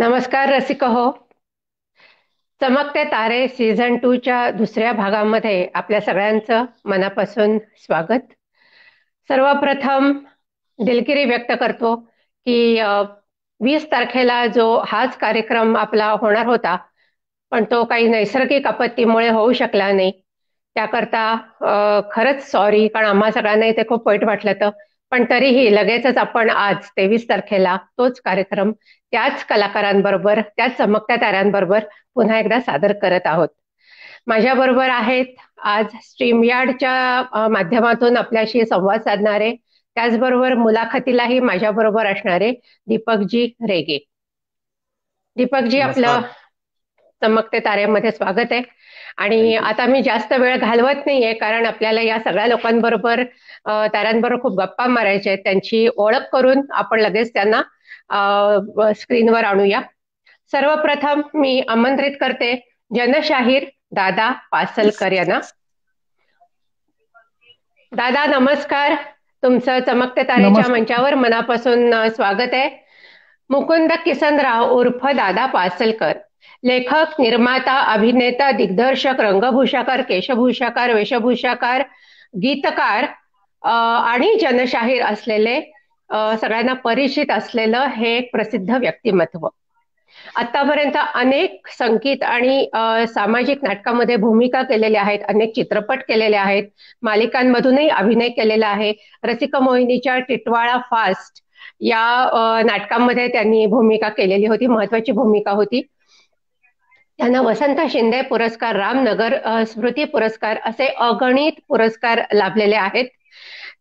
नमस्कार रसिक हो. चमकते तारे सीझन 2 च्या दुसऱ्या भागामध्ये आपल्या सगळ्यांचं मनापासून स्वागत. सर्वप्रथम दिलगिरी व्यक्त करतो की 20 तारखेला जो हाच कार्यक्रम आपला होणार होता, पण तो काही नैसर्गिक आपत्तीमुळे होऊ शकला नाही. त्याकरता खरंच सॉरी, कारण आम्हा सगळ्यांना ते खूप वाईट वाटलं होतं. पण तरीही लगेचच आपण आज 23 तारखेला तोच कार्यक्रम त्याच कलाकारांबरोबर, त्याच चमकत्या ताऱ्यांबरोबर पुन्हा एकदा सादर करत आहोत. माझ्याबरोबर आहेत आज स्ट्रीमयार्डच्या माध्यमातून आपल्याशी संवाद साधणारे, त्याचबरोबर मुलाखतीलाही माझ्याबरोबर असणारे दीपकजी रेगे. दीपकजी, आपलं नमस्कार. चमकते ताऱ्यामध्ये स्वागत आहे. आणि थँक्यू. आता मी जास्त वेळ घालवत नाहीये, कारण आपल्याला या सगळ्या लोकांबरोबर, ताऱ्यांबरोबर खूप गप्पा मारायच्या आहेत. त्यांची ओळख करून आपण लगेच त्यांना स्क्रीनवर आणूया. सर्वप्रथम मी आमंत्रित करते जनशाहीर दादा पासलकर यांना. दादा नमस्कार. तुमचं चमकते तारेच्या नमस्कार. मंचावर मनापासून स्वागत आहे. मुकुंद किसनराव उर्फ दादा पासलकर, लेखक, निर्माता, अभिनेता, दिग्दर्शक, रंगभूषाकार, केशभूषाकार, वेशभूषाकार, गीतकार आणि जनशाहीर असलेले, सगळ्यांना परिचित असलेलं हे एक प्रसिद्ध व्यक्तिमत्व. आतापर्यंत अनेक संगीत आणि सामाजिक नाटकामध्ये भूमिका केलेल्या आहेत, अनेक चित्रपट केलेले आहेत, मालिकांमधूनही अभिनय केलेला आहे. रसिक मोहिनीच्या टिटवाळा फास्ट या नाटकामध्ये त्यांनी भूमिका केलेली होती, महत्वाची भूमिका होती. त्यांना वसंत शिंदे पुरस्कार, रामनगर स्मृती पुरस्कार असे अगणित पुरस्कार लाभलेले आहेत.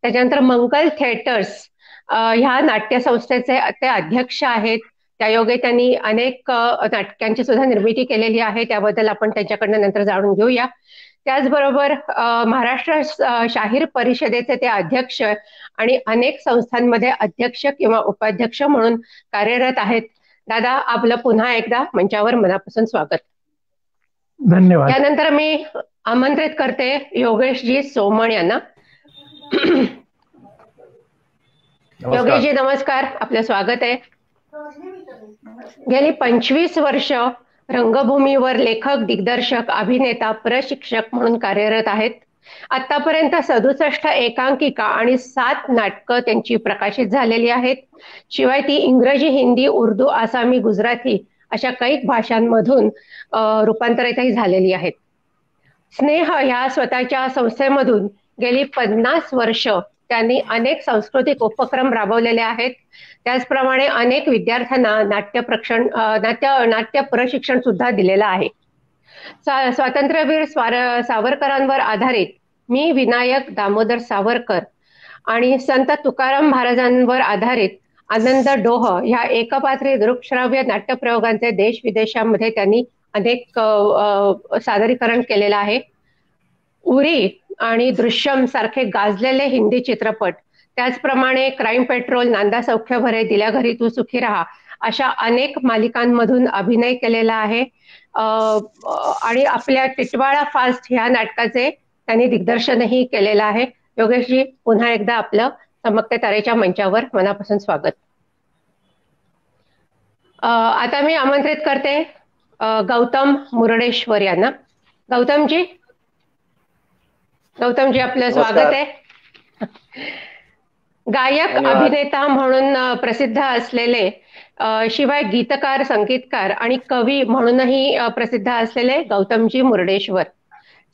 त्याच्यानंतर मंगल थिएटर्स ह्या नाट्यसंस्थेचे ते अध्यक्ष आहेत. त्यायोगे त्यांनी अनेक नाटकांची सुद्धा निर्मिती केलेली आहे, त्याबद्दल आपण त्यांच्याकडनं नंतर जाणून घेऊया. त्याचबरोबर महाराष्ट्र शाहीर परिषदेचे ते अध्यक्ष आणि अनेक संस्थांमध्ये अध्यक्ष किंवा उपाध्यक्ष म्हणून कार्यरत आहेत. दादा, आपलं पुन्हा एकदा मंचावर मनापासून स्वागत. धन्यवाद. त्यानंतर मी आमंत्रित करते योगेशजी सोमण यांना. योगेशजी नमस्कार, आपलं स्वागत आहे. गेली 25 वर्ष रंगभूमीवर लेखक, दिग्दर्शक, अभिनेता, प्रशिक्षक म्हणून कार्यरत आहेत. आतापर्यंत 67 एकांकिका आणि 7 नाटकं त्यांची प्रकाशित झालेली आहेत. शिवाय ती इंग्रजी, हिंदी, उर्दू, आसामी, गुजराती अशा कैक भाषांमधून रूपांतरितही झालेली आहेत. स्नेह ह्या स्वतःच्या संस्थेमधून गेली 50 वर्ष त्यांनी अनेक सांस्कृतिक उपक्रम राबवलेले आहेत. त्याचप्रमाणे अनेक विद्यार्थ्यांना नाट्य प्रशिक्षण सुद्धा दिलेलं आहे. स्वातंत्र्यवीर सावरकरांवर आधारित मी विनायक दामोदर सावरकर आणि संत तुकाराम महाराजांवर आधारित आनंद डोह ह्या एकपात्री दृकश्राव्य नाट्यप्रयोगांचे देश विदेशामध्ये त्यांनी अनेक सादरीकरण केलेलं आहे. उरी आणि दृश्यम सारखे गाजलेले हिंदी चित्रपट, त्याचप्रमाणे क्राईम पेट्रोल, नांदा सौख्य भरे, दिल्या घरी तू सुखी राहा अशा अनेक मालिकांमधून अभिनय केलेला आहे. आणि आपल्या टिटवाळा फास्ट ह्या नाटकाचे त्यांनी दिग्दर्शनही केलेलं आहे. योगेशजी, पुन्हा एकदा आपलं चमकते तारेच्या मंचावर मनापासून स्वागत. आता मी आमंत्रित करते गौतम मुरडेश्वर यांना. गौतमजी, आपलं स्वागत आहे. गायक, अभिनेता म्हणून प्रसिद्ध असलेले, शिवाय गीतकार, संगीतकार आणि कवी म्हणूनही प्रसिद्ध असलेले गौतमजी मुरडेश्वर.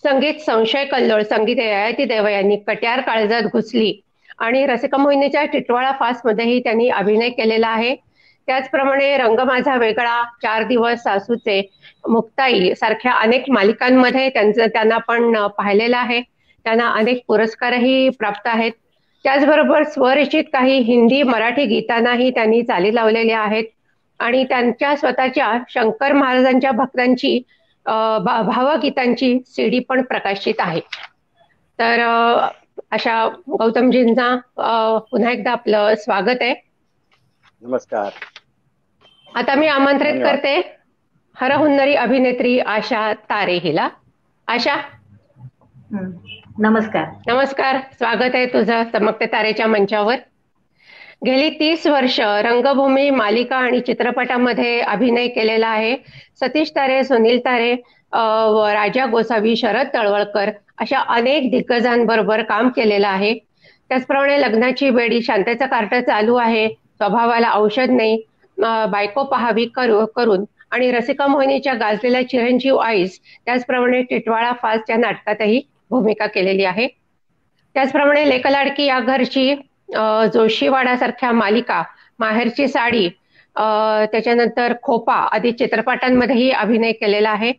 संगीत संशय कल्लोळ, संगीत ययाती देव यांनी, कट्यार काळजात घुसली आणि रसिक मोहिनीच्या टिटवाळा फास्ट मध्येही त्यांनी अभिनय केलेला आहे. त्याचप्रमाणे रंग माझा वेगळा, 4 दिवस, सासूचे, मुक्ताई सारख्या अनेक मालिकांमध्ये त्यांना आपण पाहिलेलं आहे. त्यांना अनेक पुरस्कारही प्राप्त आहेत. त्याचबरोबर स्वरचित काही हिंदी, मराठी गीतांनाही त्यांनी चाली लावलेल्या आहेत. आणि त्यांच्या स्वतःच्या शंकर महाराजांच्या भक्तांची भावगीतांची CD पण प्रकाशित आहे. तर अशा गौतमजींना पुन्हा एकदा आपलं स्वागत आहे. नमस्कार. आता मी आमंत्रित करते हरहुन्नरी अभिनेत्री आशा तारे हिला. आशा, नमस्कार. नमस्कार, स्वागत आहे तुझं चमकते तारेच्या मंचावर. गेली 30 वर्ष रंगभूमी, मालिका आणि चित्रपटामध्ये अभिनय केलेला आहे. सतीश तारे, सुनील तारे, राजा गोसावी, शरद तळवळकर अशा अनेक दिग्गजांबरोबर काम केलेलं आहे. त्याचप्रमाणे लग्नाची बेडी, शांतेचं कार्ट चालू आहे, स्वभावाला औषध नाही, बायको पहावी करून आणि रसिका मोहिनीच्या गाजलेल्या चिरंजीव आईस, त्याचप्रमाणे टिटवाळा फास्ट या नाटकातही भूमिका केलेली आहे. त्याचप्रमाणे लेकलाडकी या घरची, जोशीवाडा सारख्या मालिका, माहेरची साडी, त्याच्यानंतर खोपा आदी चित्रपटांमध्येही अभिनय केलेला आहे.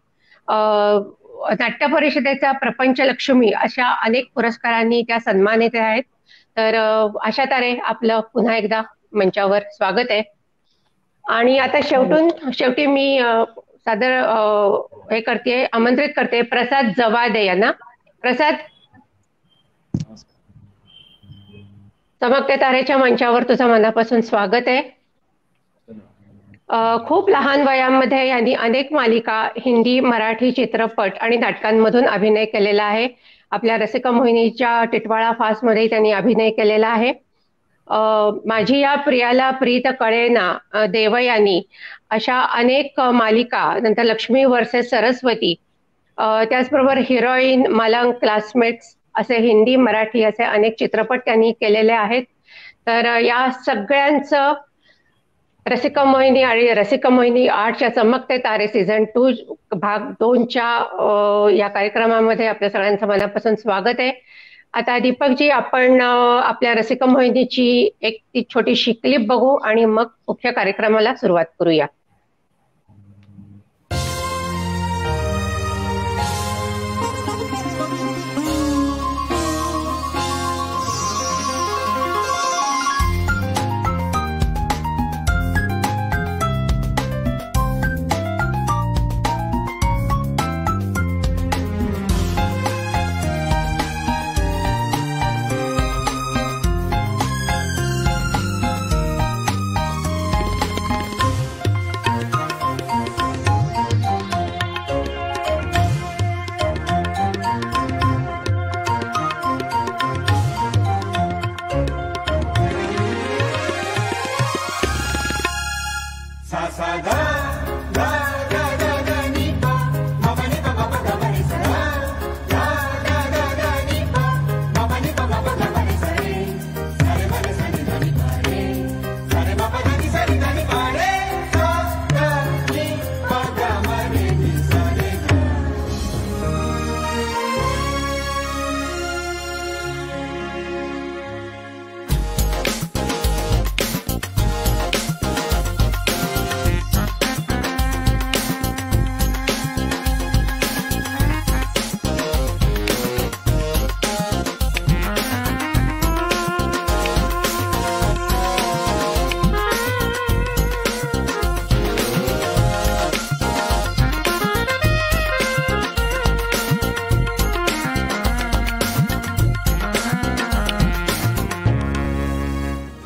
नाट्य परिषदेचा प्रपंच लक्ष्मी अशा अनेक पुरस्कारांनी त्या सन्मानित आहेत. तर आशा तारे, आपलं पुन्हा एकदा मंचावर स्वागत आहे. आणि आता शेवटी मी सादर हे करते, आमंत्रित करते प्रसाद जवादे यांना. प्रसाद, चमकते तारेच्या मंचावर तुझं मनापासून स्वागत आहे. खूप लहान वयामध्ये यांनी अनेक मालिका, हिंदी, मराठी चित्रपट आणि नाटकांमधून अभिनय केलेला आहे. आपल्या रसिका मोहिनीच्या टिटवाळा फास्ट मध्ये त्यांनी अभिनय केलेला आहे. माझी या प्रियाला प्रीत कळेना, देवयानी अशा अनेक मालिका, नंतर लक्ष्मी वर्सेस सरस्वती, त्याचबरोबर हिरोईन, मलंग, क्लासमेट्स असे हिंदी, मराठी असे अनेक चित्रपट त्यांनी केलेले आहेत. तर या सगळ्यांचं रसिका मोहिनी आणि रसिका मोहिनी 8च्या चमकते तारे सीझन 2 भाग 2च्या या कार्यक्रमामध्ये आपल्या सगळ्यांचं मनापासून स्वागत आहे. आता दीपकजी, आपण आपल्या रसिका मोहिनीची एक ती छोटीशी क्लिप बघू आणि मग मुख्य कार्यक्रमाला सुरुवात करूया.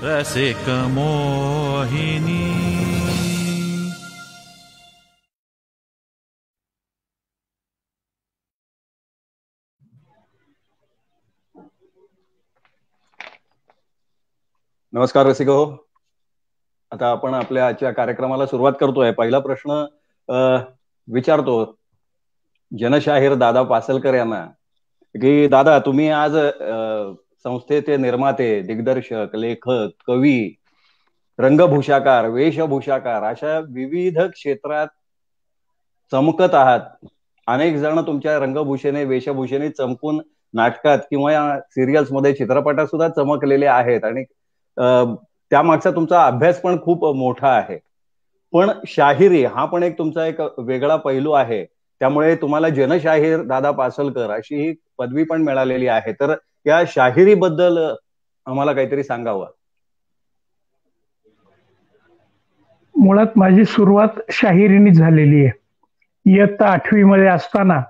रसिका मोहिनी. नमस्कार रसिको. आता आपण आपल्या आजच्या कार्यक्रमाला सुरुवात करतोय. पहिला प्रश्न विचारतो जनशाहीर दादा पासलकर यांना की दादा, तुम्ही आज संस्थेचे निर्माते, दिग्दर्शक, लेखक, कवी, रंगभूषाकार, वेशभूषाकार अशा विविध क्षेत्रात चमकत आहात. अनेक जण तुमच्या रंगभूषेने, वेशभूषेने चमकून नाटकात किंवा सिरियल्स मध्ये, चित्रपटात सुद्धा चमकलेले आहेत आणि त्यामागचा तुमचा अभ्यास पण खूप मोठा आहे. पण शाहिरी हा पण एक तुमचा एक वेगळा पैलू आहे. त्यामुळे तुम्हाला जनशाहीर दादा पासलकर अशी ही पदवी पण मिळालेली आहे. तर या शाहिरी बद्दल आम्हाला काहीतरी सांगावं. मुळात माझी सुरुवात शाहिरीने झालेली आहे. इयत्ता 8वी मध्ये असताना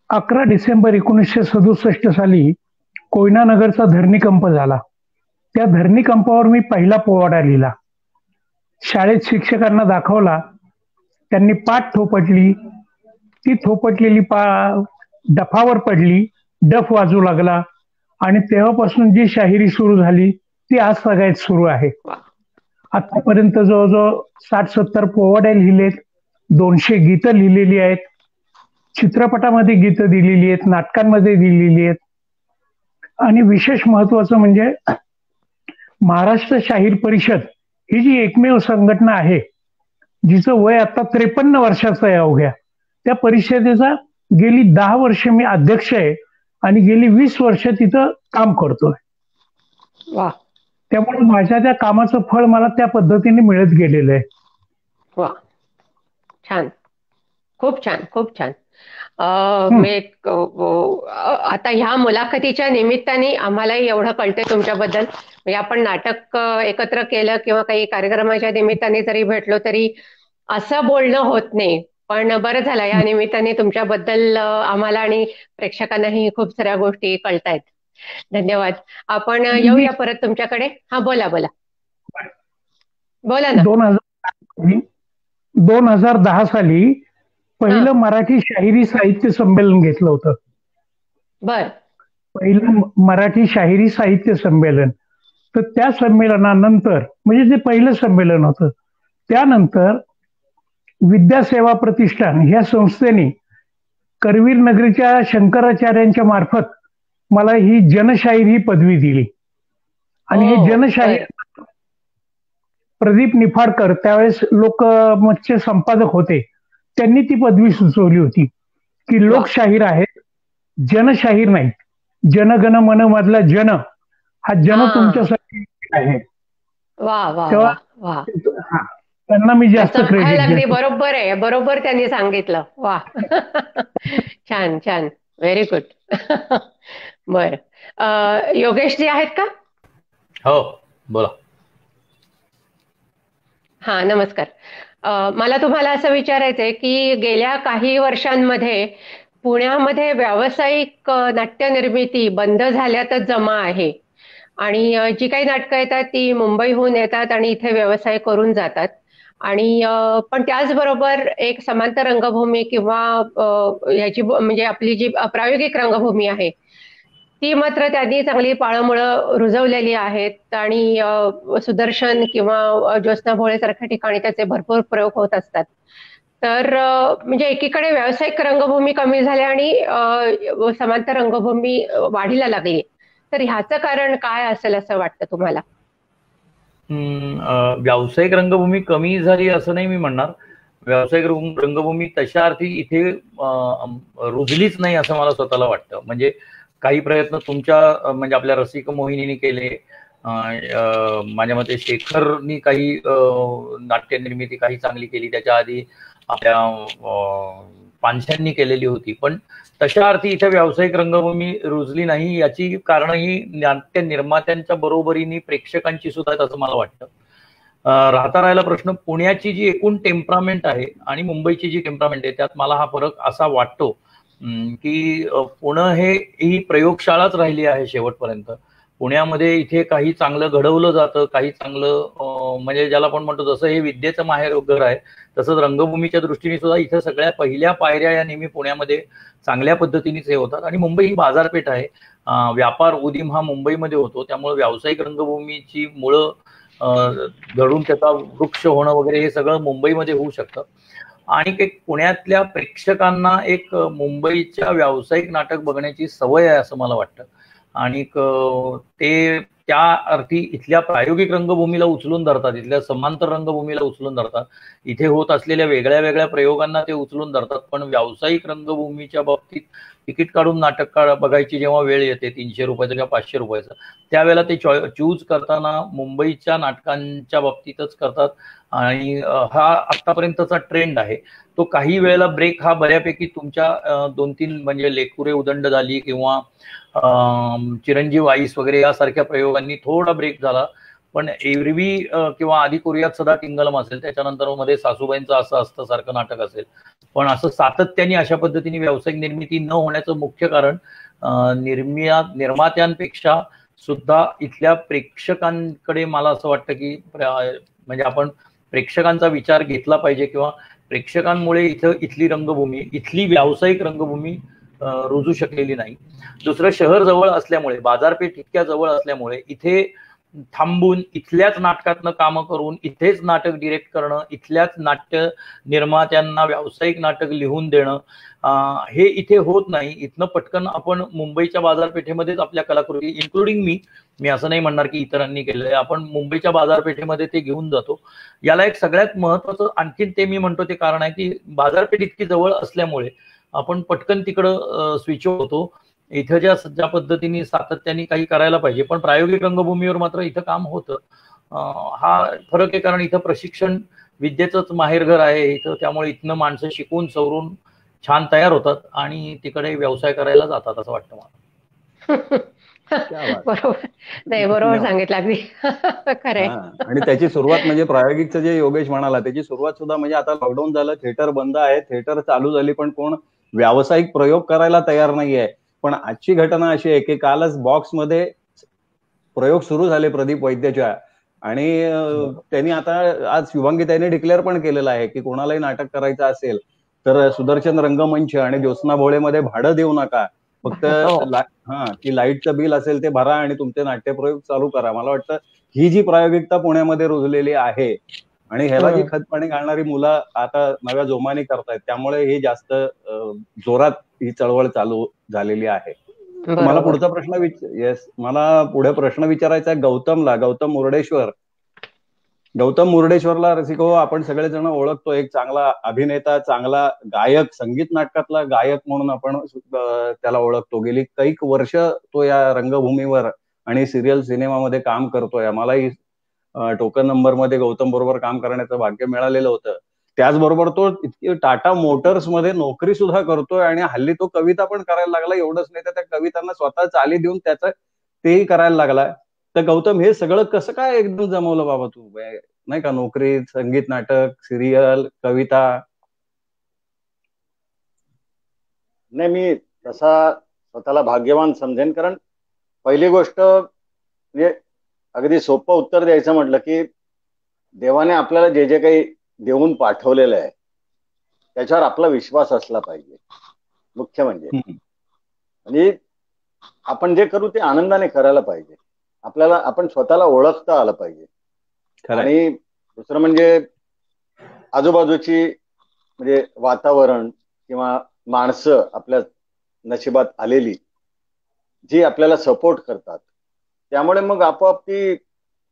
11 डिसेंबर 1967 साली कोयना नगरचा धरणीकंप झाला. त्या धरणीकंपावर मी पहिला पोवाडा लिहिला. शाळेत शिक्षकांना दाखवला. त्यांनी पाठ थोपटली. ती थोपटलेली डफावर पडली. डफ वाजू लागला आणि तेव्हापासून जी शाहिरी सुरू झाली ती आज सगळ्यात सुरू आहे. आतापर्यंत जवळजवळ 60-70 पोवाड्या लिहिलेत, 200 गीतं लिहिलेली आहेत, चित्रपटामध्ये गीतं दिलेली आहेत, नाटकांमध्ये दिलेली आहेत. आणि विशेष महत्वाचं म्हणजे महाराष्ट्र शाहीर परिषद ही जी एकमेव संघटना आहे जिचं वय आता 53 वर्षाचं आहे अवघ्या, त्या परिषदेचा गेली 10 वर्ष मी अध्यक्ष आहे आणि गेली 20 वर्ष तिथं काम करतोय. त्यामुळे माझ्या त्या कामाचं फळ मला त्या पद्धतीने मिळत गेलेलं आहे. वा, छान, खूप छान, खूप छान. आता ह्या मुलाखतीच्या निमित्ताने आम्हालाही एवढं कळतंय तुमच्याबद्दल. म्हणजे आपण नाटक एकत्र केलं किंवा काही कार्यक्रमाच्या निमित्ताने जरी भेटलो तरी असं बोलणं होत नाही. पण बरं झालं, या निमित्ताने तुमच्याबद्दल आम्हाला आणि प्रेक्षकांनाही खूप साऱ्या गोष्टी कळतायत. धन्यवाद. आपण येऊया परत तुमच्याकडे. हा, बोला बोला बोला ना. 2010 साली पहिलं मराठी शाहिरी साहित्य संमेलन घेतलं होतं. बर. पहिलं मराठी शाहिरी साहित्य संमेलन. तर त्या संमेलनानंतर, म्हणजे जे पहिलं संमेलन होतं, त्यानंतर विद्यासेवा प्रतिष्ठान ह्या संस्थेने करवीर नगरीच्या शंकराचार्यांच्या मार्फत मला ही जनशाहीर ही पदवी दिली. आणि हे जनशाहीर प्रदीप निफाडकर त्यावेळेस लोकमतचे संपादक होते, त्यांनी ती पदवी सुचवली होती की लोकशाहीर आहेत, जनशाहीर नाहीत. जनगण मन मधला जन हा जन तुमच्यासाठी आहे. तेव्हा त्यांना मी जास्त क्रेडिट. बरोबर आहे, बरोबर त्यांनी सांगितलं. वा छान छान, व्हेरी गुड. बर, योगेशजी आहेत का? हो, बोला. हा, नमस्कार. मला तुम्हाला असं विचारायचंय की गेल्या काही वर्षांमध्ये पुण्यामध्ये व्यावसायिक नाट्य निर्मिती बंद झाल्यातच जमा आहे. आणि जी काही नाटकं येतात ती मुंबईहून येतात आणि इथे व्यवसाय करून जातात. आणि पण त्याचबरोबर एक समांतर रंगभूमी किंवा ह्याची म्हणजे आपली जी प्रायोगिक रंगभूमी आहे ती मात्र त्यांनी चांगली पाळंमुळं रुजवलेली आहेत. आणि सुदर्शन किंवा ज्योत्स्ना भोळे सारख्या ठिकाणी त्याचे भरपूर प्रयोग होत असतात. तर म्हणजे एकीकडे व्यावसायिक रंगभूमी कमी झाली आणि समांतर रंगभूमी वाढीला लागली. तर ह्याचं कारण काय असेल असं वाटतं तुम्हाला? व्यावसायिक रंगभूमी कमी झाली असं नाही मी म्हणणार. व्यावसायिक रंगभूमी तशा अर्थी इथे रुजलीच नाही असं मला स्वतःला वाटतं. म्हणजे काही प्रयत्न तुमच्या म्हणजे आपल्या रसिक मोहिनीने केले, माझ्या मते शेखरनी काही नाट्य निर्मिती काही चांगली केली, त्याच्या आधी आपल्या पानशांनी केलेली होती. पण तशा अर्थी इथे व्यावसायिक रंगभूमी रुजली नाही. याची कारण ही नाट्य निर्मात्यांच्या बरोबरीने प्रेक्षकांची सुद्धा आहेत असं मला वाटतं. राहता राहिला प्रश्न पुण्याची जी एकूण टेम्परामेंट आहे आणि मुंबईची जी टेम्परामेंट आहे त्यात मला हा फरक असा वाटतो की पुणे ही प्रयोगशाळाच राहिली आहे शेवटपर्यंत. पुण्यामध्ये इथे काही चांगलं घडवलं जातं, काही चांगलं म्हणजे ज्याला आपण म्हणतो जसं हे विद्येचं माहेर घर आहे तसंच रंगभूमीच्या दृष्टीने सुद्धा इथे सगळ्या पहिल्या पायऱ्या या नेहमी पुण्यामध्ये चांगल्या पद्धतीनेच हे होतात. आणि मुंबई ही बाजारपेठ आहे, व्यापार उदीम हा मुंबईमध्ये होतो. त्यामुळे व्यावसायिक रंगभूमीची मुळं घडून त्याचा वृक्ष होणं वगैरे हे सगळं मुंबईमध्ये होऊ शकतं. आणि एक पुण्यातल्या प्रेक्षकांना एक मुंबईच्या व्यावसायिक नाटक बघण्याची सवय आहे असं मला वाटतं. आणि ते त्या अर्थी इथल्या प्रायोगिक रंगभूमीला उचलून धरतात, इथल्या समांतर रंगभूमीला उचलून धरतात, इथे होत असलेल्या वेगळ्या वेगळ्या प्रयोगांना ते उचलून धरतात. पण व्यावसायिक रंगभूमीच्या बाबतीत तिकीट काढून नाटक बघायची जेव्हा वेळ येते 300 रुपयाचं किंवा 500 रुपयाचं, त्यावेळेला ते चूज करताना मुंबईच्या नाटकांच्या बाबतीतच करतात. आणि हा आतापर्यंतचा ट्रेंड आहे. तो काही वेळेला ब्रेक हा बऱ्यापैकी तुमच्या 2-3 म्हणजे लेकुरे उदंड झाली किंवा चिरंजीव आईस वगैरे यासारख्या प्रयोगांनी थोडा ब्रेक झाला. पण एरवी किंवा आधी कोरियात सदा टिंगलम असेल, त्याच्यानंतर मध्ये सासूबाईंचं असं असतं सारखं नाटक असेल. पण असं सातत्याने अशा पद्धतीने व्यावसायिक निर्मिती न होण्याचं मुख्य कारण निर्मात्यांपेक्षा सुद्धा इथल्या प्रेक्षकांकडे मला असं वाटतं की म्हणजे आपण प्रेक्षकांचा विचार घेतला पाहिजे किंवा प्रेक्षकांमुळे इथली रंगभूमी, इथली व्यावसायिक रंगभूमी रुजू शकलेली नाही. दुसरं, शहर जवळ असल्यामुळे, बाजारपेठ इतक्या जवळ असल्यामुळे इथे थांबून इथल्याच नाटकातनं कामं करून इथेच नाटक डिरेक्ट करणं, इथल्याच नाट्य निर्मात्यांना व्यावसायिक नाटक लिहून देणं, हे इथे होत नाही. इथनं पटकन आपण मुंबईच्या बाजारपेठेमध्येच आपल्या कलाकृती, इन्क्लुडिंग मी असं नाही म्हणणार की इतरांनी केलंय, आपण मुंबईच्या बाजारपेठेमध्ये ते घेऊन जातो. याला एक सगळ्यात महत्वाचं आणखीन ते मी म्हणतो ते कारण आहे की बाजारपेठ इतकी जवळ असल्यामुळे आपण पटकन तिकडं स्विच होतो. इथं ज्या पद्धतीने सातत्याने काही करायला पाहिजे, पण प्रायोगिक रंगभूमीवर मात्र इथं काम होतं. हा फरक आहे, कारण इथं प्रशिक्षण विद्येचंच माहेरघर आहे इथं, त्यामुळे इथनं माणसं शिकून सवरून छान तयार होतात आणि तिकडे व्यवसाय करायला जातात असं वाटतं मला. बरोबर, नाही बरोबर सांगितलं अगदी खरंय. आणि त्याची सुरुवात म्हणजे प्रायोगिकचं जे योगेश म्हणाला त्याची सुरुवात सुद्धा म्हणजे आता लॉकडाऊन झालं, थिएटर बंद आहे, थिएटर चालू झाली, पण कोण व्यावसायिक प्रयोग करायला तयार नाहीये. पण आजची घटना अशी आहे की कालच बॉक्समध्ये प्रयोग सुरू झाले प्रदीप वैद्यच्या, आणि त्यांनी आता आज शुभांगी त्यांनी डिक्लेअर पण केलेलं आहे की कोणालाही नाटक करायचं असेल तर सुदर्शन रंगमंच आणि ज्योत्स्ना भोळेमध्ये भाडं देऊ नका, फक्त की लाईटचं बिल असेल ते भरा आणि तुमचे नाट्यप्रयोग चालू करा. मला वाटतं ही जी प्रायोगिकता पुण्यामध्ये रुजलेली आहे आणि ह्याला जी खतपाणी घालणारी मुलं आता नव्या जोमाने करतायत, त्यामुळे ही जास्त जोरात ही चळवळ चालू झालेली आहे. मला पुढचा प्रश्न मला पुढे प्रश्न विचारायचा आहे गौतमला, गौतम मुर्डेश्वरला रसिको आपण सगळेजण ओळखतो, एक चांगला अभिनेता, चांगला गायक, संगीत नाटकातला गायक म्हणून आपण त्याला ओळखतो. गेली कैक वर्ष तो या रंगभूमीवर आणि सिरियल सिनेमामध्ये काम करतोय. मलाही टोकन नंबर मध्ये गौतम बरोबर काम करण्याचं भाग्य मिळालेलं होतं. त्याचबरोबर तो टाटा मोटर्स मध्ये नोकरी सुद्धा करतोय आणि हल्ली तो कविता पण करायला लागला. एवढंच नाही तर त्या कवितांना स्वतः चाली देऊन त्याचं तेही करायला लागला. तर गौतम, हे सगळं कसं काय एकदम जमवलं बाबा तू, नाही का? नोकरी, संगीत नाटक, सिरियल, कविता. नाही, मी तसा स्वतःला भाग्यवान समजेन, कारण पहिली गोष्ट म्हणजे अगदी सोपं उत्तर द्यायचं म्हटलं की देवाने आपल्याला जे जे काही देऊन पाठवलेलं आहे त्याच्यावर आपला विश्वास असला पाहिजे. मुख्य म्हणजे आपण जे करू ते आनंदाने करायला पाहिजे. आपण स्वतःला ओळखता आलं पाहिजे. आणि दुसरं म्हणजे आजूबाजूची म्हणजे वातावरण किंवा माणसं आपल्या नशिबात आलेली जी आपल्याला सपोर्ट करतात, त्यामुळे मग आपोआप ती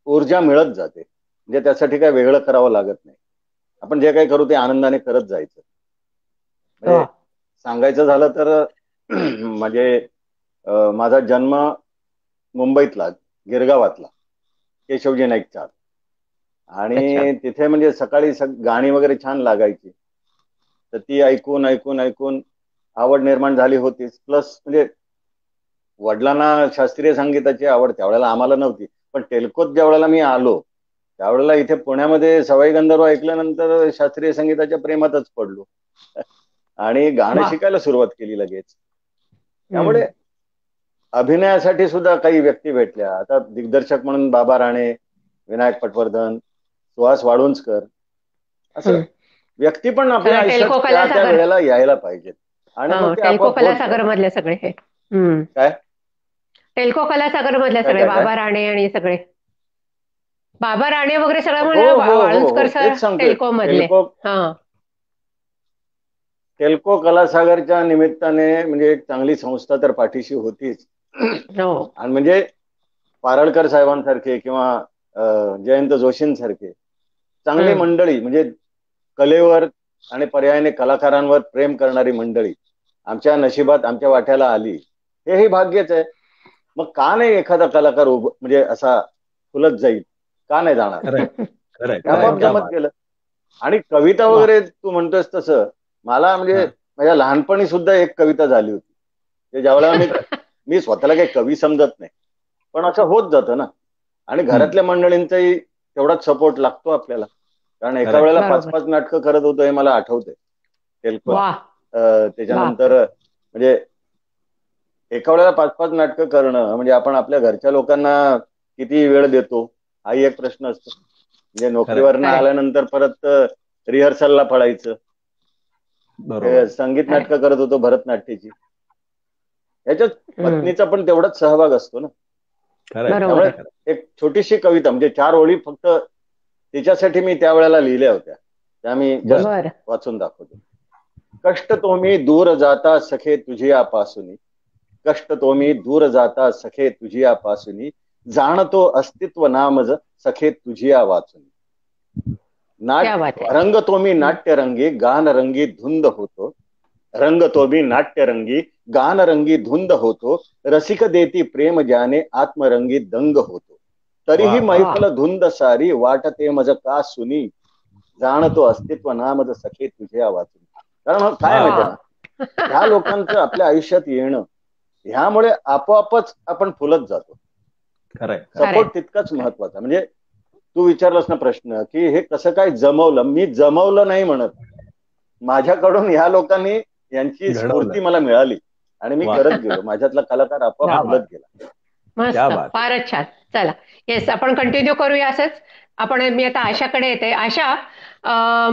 ऊर्जा मिळत जाते. म्हणजे त्यासाठी काय वेगळं करावं लागत नाही. आपण जे काही करू ते आनंदाने करत जायचं. म्हणजे सांगायचं झालं तर म्हणजे माझा जन्म मुंबईतला, गिरगावातला, केशवजी नाईक चाळ, आणि तिथे म्हणजे सकाळी गाणी वगैरे छान लागायची, तर ती ऐकून ऐकून ऐकून आवड निर्माण झाली होतीच. प्लस म्हणजे वडिलांना शास्त्रीय संगीताची आवड त्यावेळेला आम्हाला नव्हती, पण टेल्कोत ज्या वेळेला मी आलो त्यावेळेला इथे पुण्यामध्ये सवाई गंधर्व ऐकल्यानंतर शास्त्रीय संगीताच्या प्रेमातच पडलो आणि गाणं शिकायला सुरुवात केली लगेच. त्यामुळे अभिनयासाठी सुद्धा काही व्यक्ती भेटल्या. आता दिग्दर्शक म्हणून बाबा राणे, विनायक पटवर्धन, सुहास वाळुंजकर, असं व्यक्ती पण आपल्या आयुष्यात त्या वेळेला यायला पाहिजेत. आणि मग टेल्को कलासागर मधले सगळे हे काय टेल्को कलासागर मधले सगळे बाबा राणे आणि सगळे बाबा राणे वगैरे सगळं म्हणलं वाळुंजकर सर टेल्को मधले. टेल्को कलासागरच्या निमित्ताने म्हणजे एक चांगली संस्था तर पाठीशी होतीच. आणि म्हणजे पारळकर साहेबांसारखे किंवा जयंत जोशींसारखे चांगली मंडळी, म्हणजे कलेवर आणि पर्यायाने कलाकारांवर प्रेम करणारी मंडळी आमच्या नशिबात, आमच्या वाट्याला आली, हेही भाग्यच आहे. मग का नाही एखादा कलाकार म्हणजे असा फुलत जाईल, का नाही जाणार? जमत गेलं. आणि कविता वगैरे तू म्हणतोस तसं मला म्हणजे माझ्या लहानपणी सुद्धा एक कविता झाली होती. ज्यावेळेला मी स्वतःला काही कवी समजत नाही, पण असं होत जातं ना. आणि घरातल्या मंडळींचाही तेवढाच सपोर्ट लागतो आपल्याला, कारण एका वेळेला 5-5 नाटकं करत होतो हे मला आठवतंय टेल्को. त्याच्यानंतर म्हणजे एका वेळेला 5-5 नाटकं करणं म्हणजे आपण आपल्या घरच्या लोकांना किती वेळ देतो हाही एक प्रश्न असतो. म्हणजे नोकरीवरनं आल्यानंतर परत रिहर्सलला पळायचं. संगीत नाटकं करत होतो भरतनाट्याची, याच्यात पत्नीचा पण तेवढाच सहभाग असतो ना. बरोबर. एक छोटीशी कविता म्हणजे 4 ओळी फक्त तिच्यासाठी मी त्यावेळेला लिहिल्या होत्या, त्या मी बरं. वाचून दाखवतो. कष्ट तोमी दूर जाता सखे तुझियापासून, कष्ट तोमी दूर जाता सखे तुझियापासून, जाणतो अस्तित्व नामज सखे तुझिया वाचून. रंग तोमी नाट्यरंगी गानरंगी धुंद होतो, रंग तोमी नाट्यरंगी गानरंगी धुंद होतो, रसिक देती प्रेम ज्याने आत्मरंगी दंग होतो, तरीही मैफल धुंद सारी वाटते मज का सुनी, जाणतो अस्तित्व नामज सखे तुझे वाचून. कारण काय माहिती ना, ह्या लोकांचं आपल्या आयुष्यात येणं ह्यामुळे आपोआपच आपण फुलत जातो. सपोर्ट तितकाच महत्वाचा. म्हणजे तू विचारलास ना प्रश्न की हे कसं काय जमवलं, मी जमवलं नाही म्हणत, माझ्याकडून ह्या लोकांनी यांची स्फूर्ती मला मिळाली आणि मी करत गेलो, माझ्यातला कलाकार आपोआप फुलत गेला. मस्त, फारच छान. चला, येस, आपण कंटिन्यू करूया असंच. मी आता आशाकडे येते. आशा,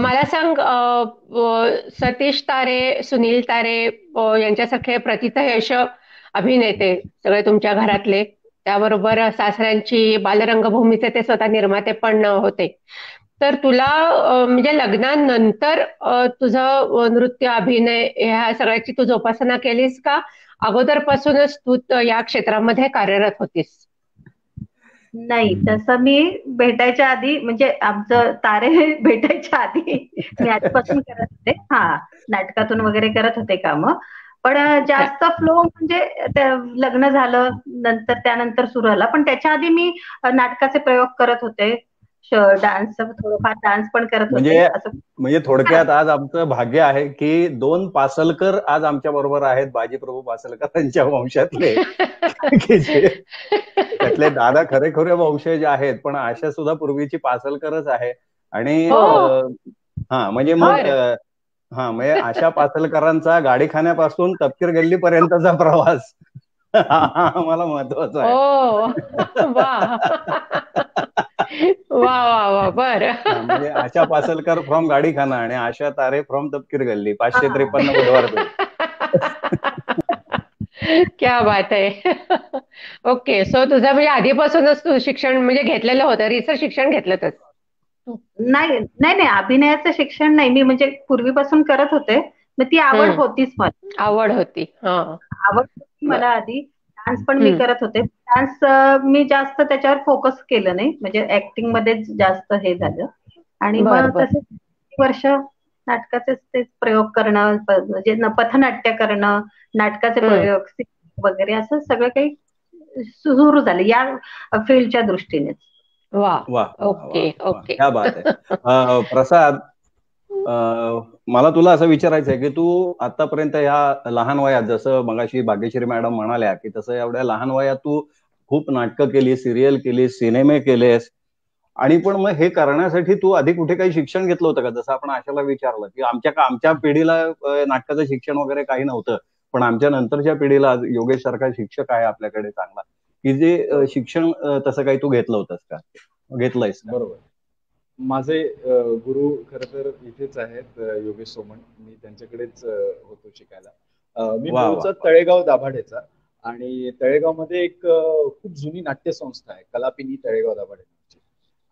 मला सांग, सतीश तारे, सुनील तारे यांच्यासारखे प्रतिथयश अभिनेते सगळे तुमच्या घरातले, त्याबरोबर सासऱ्यांची बालरंगभूमीचे ते स्वतः निर्माते पण होते, तर तुला म्हणजे लग्नानंतर तुझं नृत्य, अभिनय ह्या सगळ्याची तू जोपासना केलीस का अगोदरपासूनच तू या क्षेत्रामध्ये कार्यरत होतीस? नाही, तसं मी भेटायच्या आधी, म्हणजे आमचं तारे भेटायच्या आधी मी आधीपासून करत होते. नाटकातून वगैरे करत होते काम, पण जास्त फ्लो म्हणजे लग्न झालं नंतर त्यानंतर सुरू झाला. पण त्याच्या आधी मी नाटकाचे प्रयोग करत होते, डान्स, थोडंफार डान्स पण करत होते. म्हणजे थोडक्यात आज आमचं भाग्य आहे की 2 पासलकर आज आमच्या बरोबर आहेत, बाजीप्रभू पासलकर यांच्या वंशातले, त्यातले दादा खरे वंशज आहेत, पण आशा सुद्धा पूर्वीची पासलकरच आहे. आणि म्हणजे म्हणजे आशा पासलकरांचा गाडीखान्यापासून तपकीर गल्लीपर्यंतचा प्रवास आम्हाला महत्वाचा आहे. वा, बर. म्हणजे आशा पासलकर फ्रॉम गाडीखाना आणि आशा तारे फ्रॉम तपकीर गल्ली, 553 बुधवार. क्या बात आहे. ओके, सो तुझं म्हणजे आधीपासूनच तू शिक्षण म्हणजे घेतलेलं होतं, रिसर्च शिक्षण घेतलं? नाही, अभिनयाचं शिक्षण नाही, मी म्हणजे पूर्वीपासून करत होते, मग ती आवड होतीच मला. आवड होती मला आधी. डान्स पण मी करत होते. डान्स मी जास्त त्याच्यावर फोकस केलं नाही, म्हणजे ऍक्टिंग मध्येच जास्त हे झालं. आणि मग तसे वर्ष नाटकाचे ते प्रयोग करणं, म्हणजे पथनाट्य करणं, नाटकाचे प्रयोग वगैरे असं सगळं काही सुरू झालं या फील्डच्या दृष्टीने. ओके. क्या बात आहे. प्रसाद, मला तुला असं विचारायचं आहे की तू आतापर्यंत या लहान वयात, जसं मगाशी भाग्यश्री मॅडम म्हणाल्या की तसं एवढ्या लहान वयात तू खूप नाटकं केली, सिरियल केली, सिनेमे केलेस, आणि पण मग हे करण्यासाठी तू आधी कुठे काही शिक्षण घेतलं होतं का? जसं आपण आशाला विचारलं की आमच्या पिढीला नाटकाचं शिक्षण वगैरे काही नव्हतं, पण आमच्या नंतरच्या पिढीला योगेश सारखा शिक्षक आहे आपल्याकडे चांगला, की जे शिक्षण तसं काही तू घेतलं होतंस का, घेतलंयस? बरोबर. माझे गुरु खरं तर इथेच आहेत, योगेश सोमण. मी त्यांच्याकडेच होतो शिकायला. मी मूळचा तळेगाव दाभाडेचा, आणि तळेगावमध्ये एक खूप जुनी नाट्यसंस्था आहे, कलापिनी तळेगाव दाभाडे,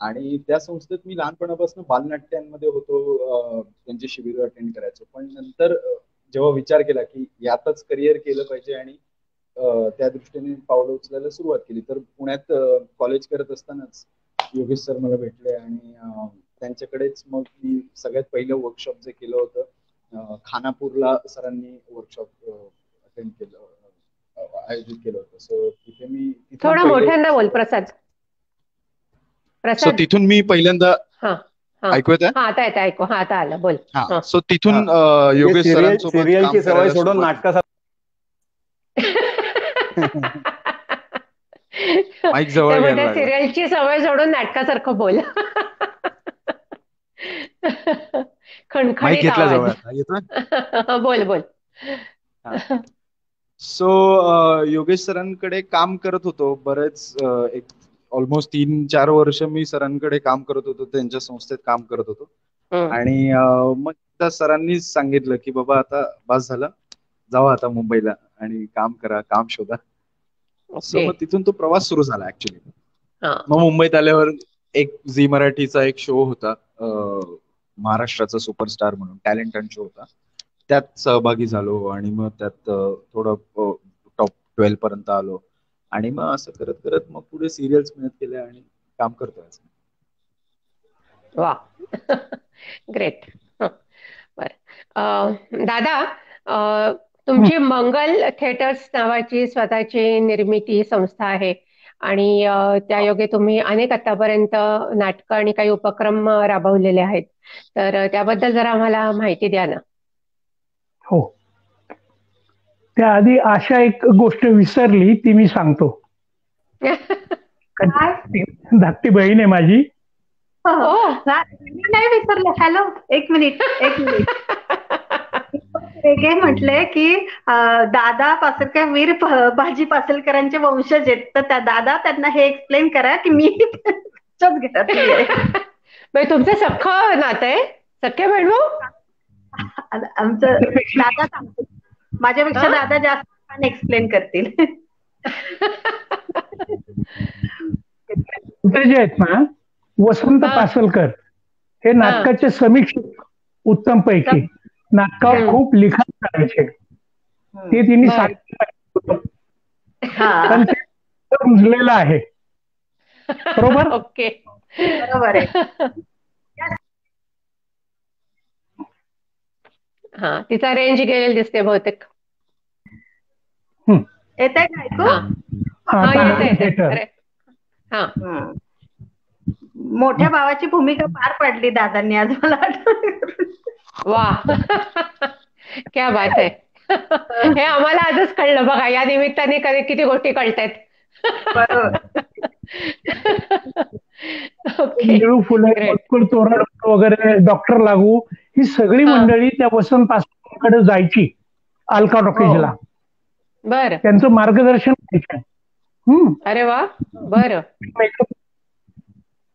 आणि त्या संस्थेत मी लहानपणापासून बालनाट्यांमध्ये होतो, त्यांचे शिबिर अटेंड करायचो. पण नंतर जेव्हा विचार केला की यातच करिअर केलं पाहिजे आणि त्या दृष्टीने पावलं उचलायला सुरुवात केली, तर पुण्यात कॉलेज करत असतानाच योगेश सर मला भेटले, आणि त्यांच्याकडेच मग मी सगळ्यात पहिलं वर्कशॉप जे केलं होतं, खानापूरला सरांनी वर्कशॉप अटेंड केलं, आयोजित केलं होतं. सो तिथे मी थोडा मोठ्यांदा बोल प्रसाद. सो तिथून मी पहिल्यांदा ऐकू येत आहे? आता येतं ऐकू. आता आलं, बोल. सो तिथून योगेश सरांसोबत सिरियलची सवय सोडून नाटकासाठी माईक जवळ घ्यायला, सिरियलची सवय सोडून नाटकासारखं बोल. खणखणीत आवाज. बोल. सो योगेश सरांकडे काम करत होतो बरेच, एक ऑलमोस्ट 3-4 वर्ष मी सरांकडे काम करत होतो, त्यांच्या संस्थेत काम करत होतो. आणि मग त्या सरांनीच सांगितलं की बाबा आता बस झालं, जावा आता मुंबईला आणि काम करा, काम शोधा. सो मग तिथून तो प्रवास सुरू झाला ऍक्च्युली. हा. मग मुंबईत आल्यावर एक झी मराठीचा एक शो होता, महाराष्ट्राचा सुपरस्टार म्हणून टॅलेंट शो होता, त्यात सहभागी झालो आणि मग त्यात थोडं टॉप 12 पर्यंत आलो आणि मग असं करत करत मग पुढे सिरियल्स मिळत गेल्या आणि काम करतोय. वा, ग्रेट. बर दादा, तुमची मंगल थिएटर्स नावाची स्वतःची निर्मिती संस्था आहे आणि त्यायोगे तुम्ही अनेक आतापर्यंत नाटकं आणि काही उपक्रम राबवलेले आहेत, तर त्याबद्दल जरा आम्हाला माहिती द्या ना. हो, त्याआधी आशा एक गोष्ट विसरली, ती मी सांगतो. धाकटी बहीण आहे माझी. नाही विसरले. हॅलो, एक मिनिट. वेगळे म्हटले की दादा पासलकर वीर बाजी पासलकरांचे वंशज आहेत, तर त्या दादा त्यांना हे एक्सप्लेन करा की मी घरातली आहे. तुमचं सख्खं नातं आहे, सख्खे बहीण भाऊ? आमचं दादा, माझ्यापेक्षा दादा जास्त छान एक्सप्लेन करतील. जे आहेत ना, वसंत पासलकर हे नाटकाचे समीक्षक उत्तम पैकी, नाटकावर खूप लिखाण करायचे, ते तिने सांगितलं रुजलेलं आहे. बरोबर? ओके, बरोबर आहे. हा, तिचा रेंज गेलेली दिसते बहुतेक. येत आहे का ऐकू? हा, मोठ्या भावाची भूमिका पार पडली दादांनी आज, मला आठवण. वा, क्या बात आहे. हे आम्हाला आजच कळलं बघा, या निमित्ताने किती गोष्टी कळतायत. तोरड वगैरे, डॉक्टर लागू, ही सगळी मंडळी त्या वसंत पासलकडे जायची अलका टॉकीजला. बर, त्यांचं मार्गदर्शन करायचं. अरे वा, बर.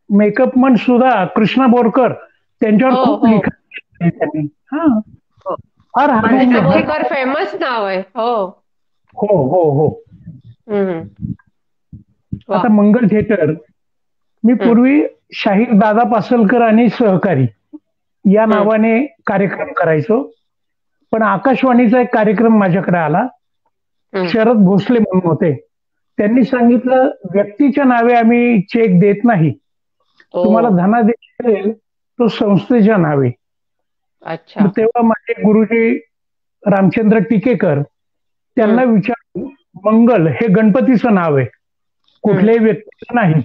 मेकअपमन सुद्धा कृष्णा बोरकर, त्यांच्यावर खूप लिखाण त्यांनी. फार बोरकर फेमस नाव आहे. हो हो हो हो. आता मंगल थिएटर मी पूर्वी शाहीर दादा पासलकर आणि सहकारी या नावाने कार्यक्रम करायचो, पण आकाशवाणीचा एक कार्यक्रम माझ्याकडे आला. शरद भोसले म्हणून होते, त्यांनी सांगितलं व्यक्तीच्या नावे आम्ही चेक देत नाही, तुम्हाला धनादेश मिळेल तो संस्थेच्या नावे. तेव्हा माझे गुरुजी रामचंद्र टिकेकर, त्यांना विचारलं, मंगल हे गणपतीचं नाव आहे, कुठल्याही व्यक्तीचं नाही,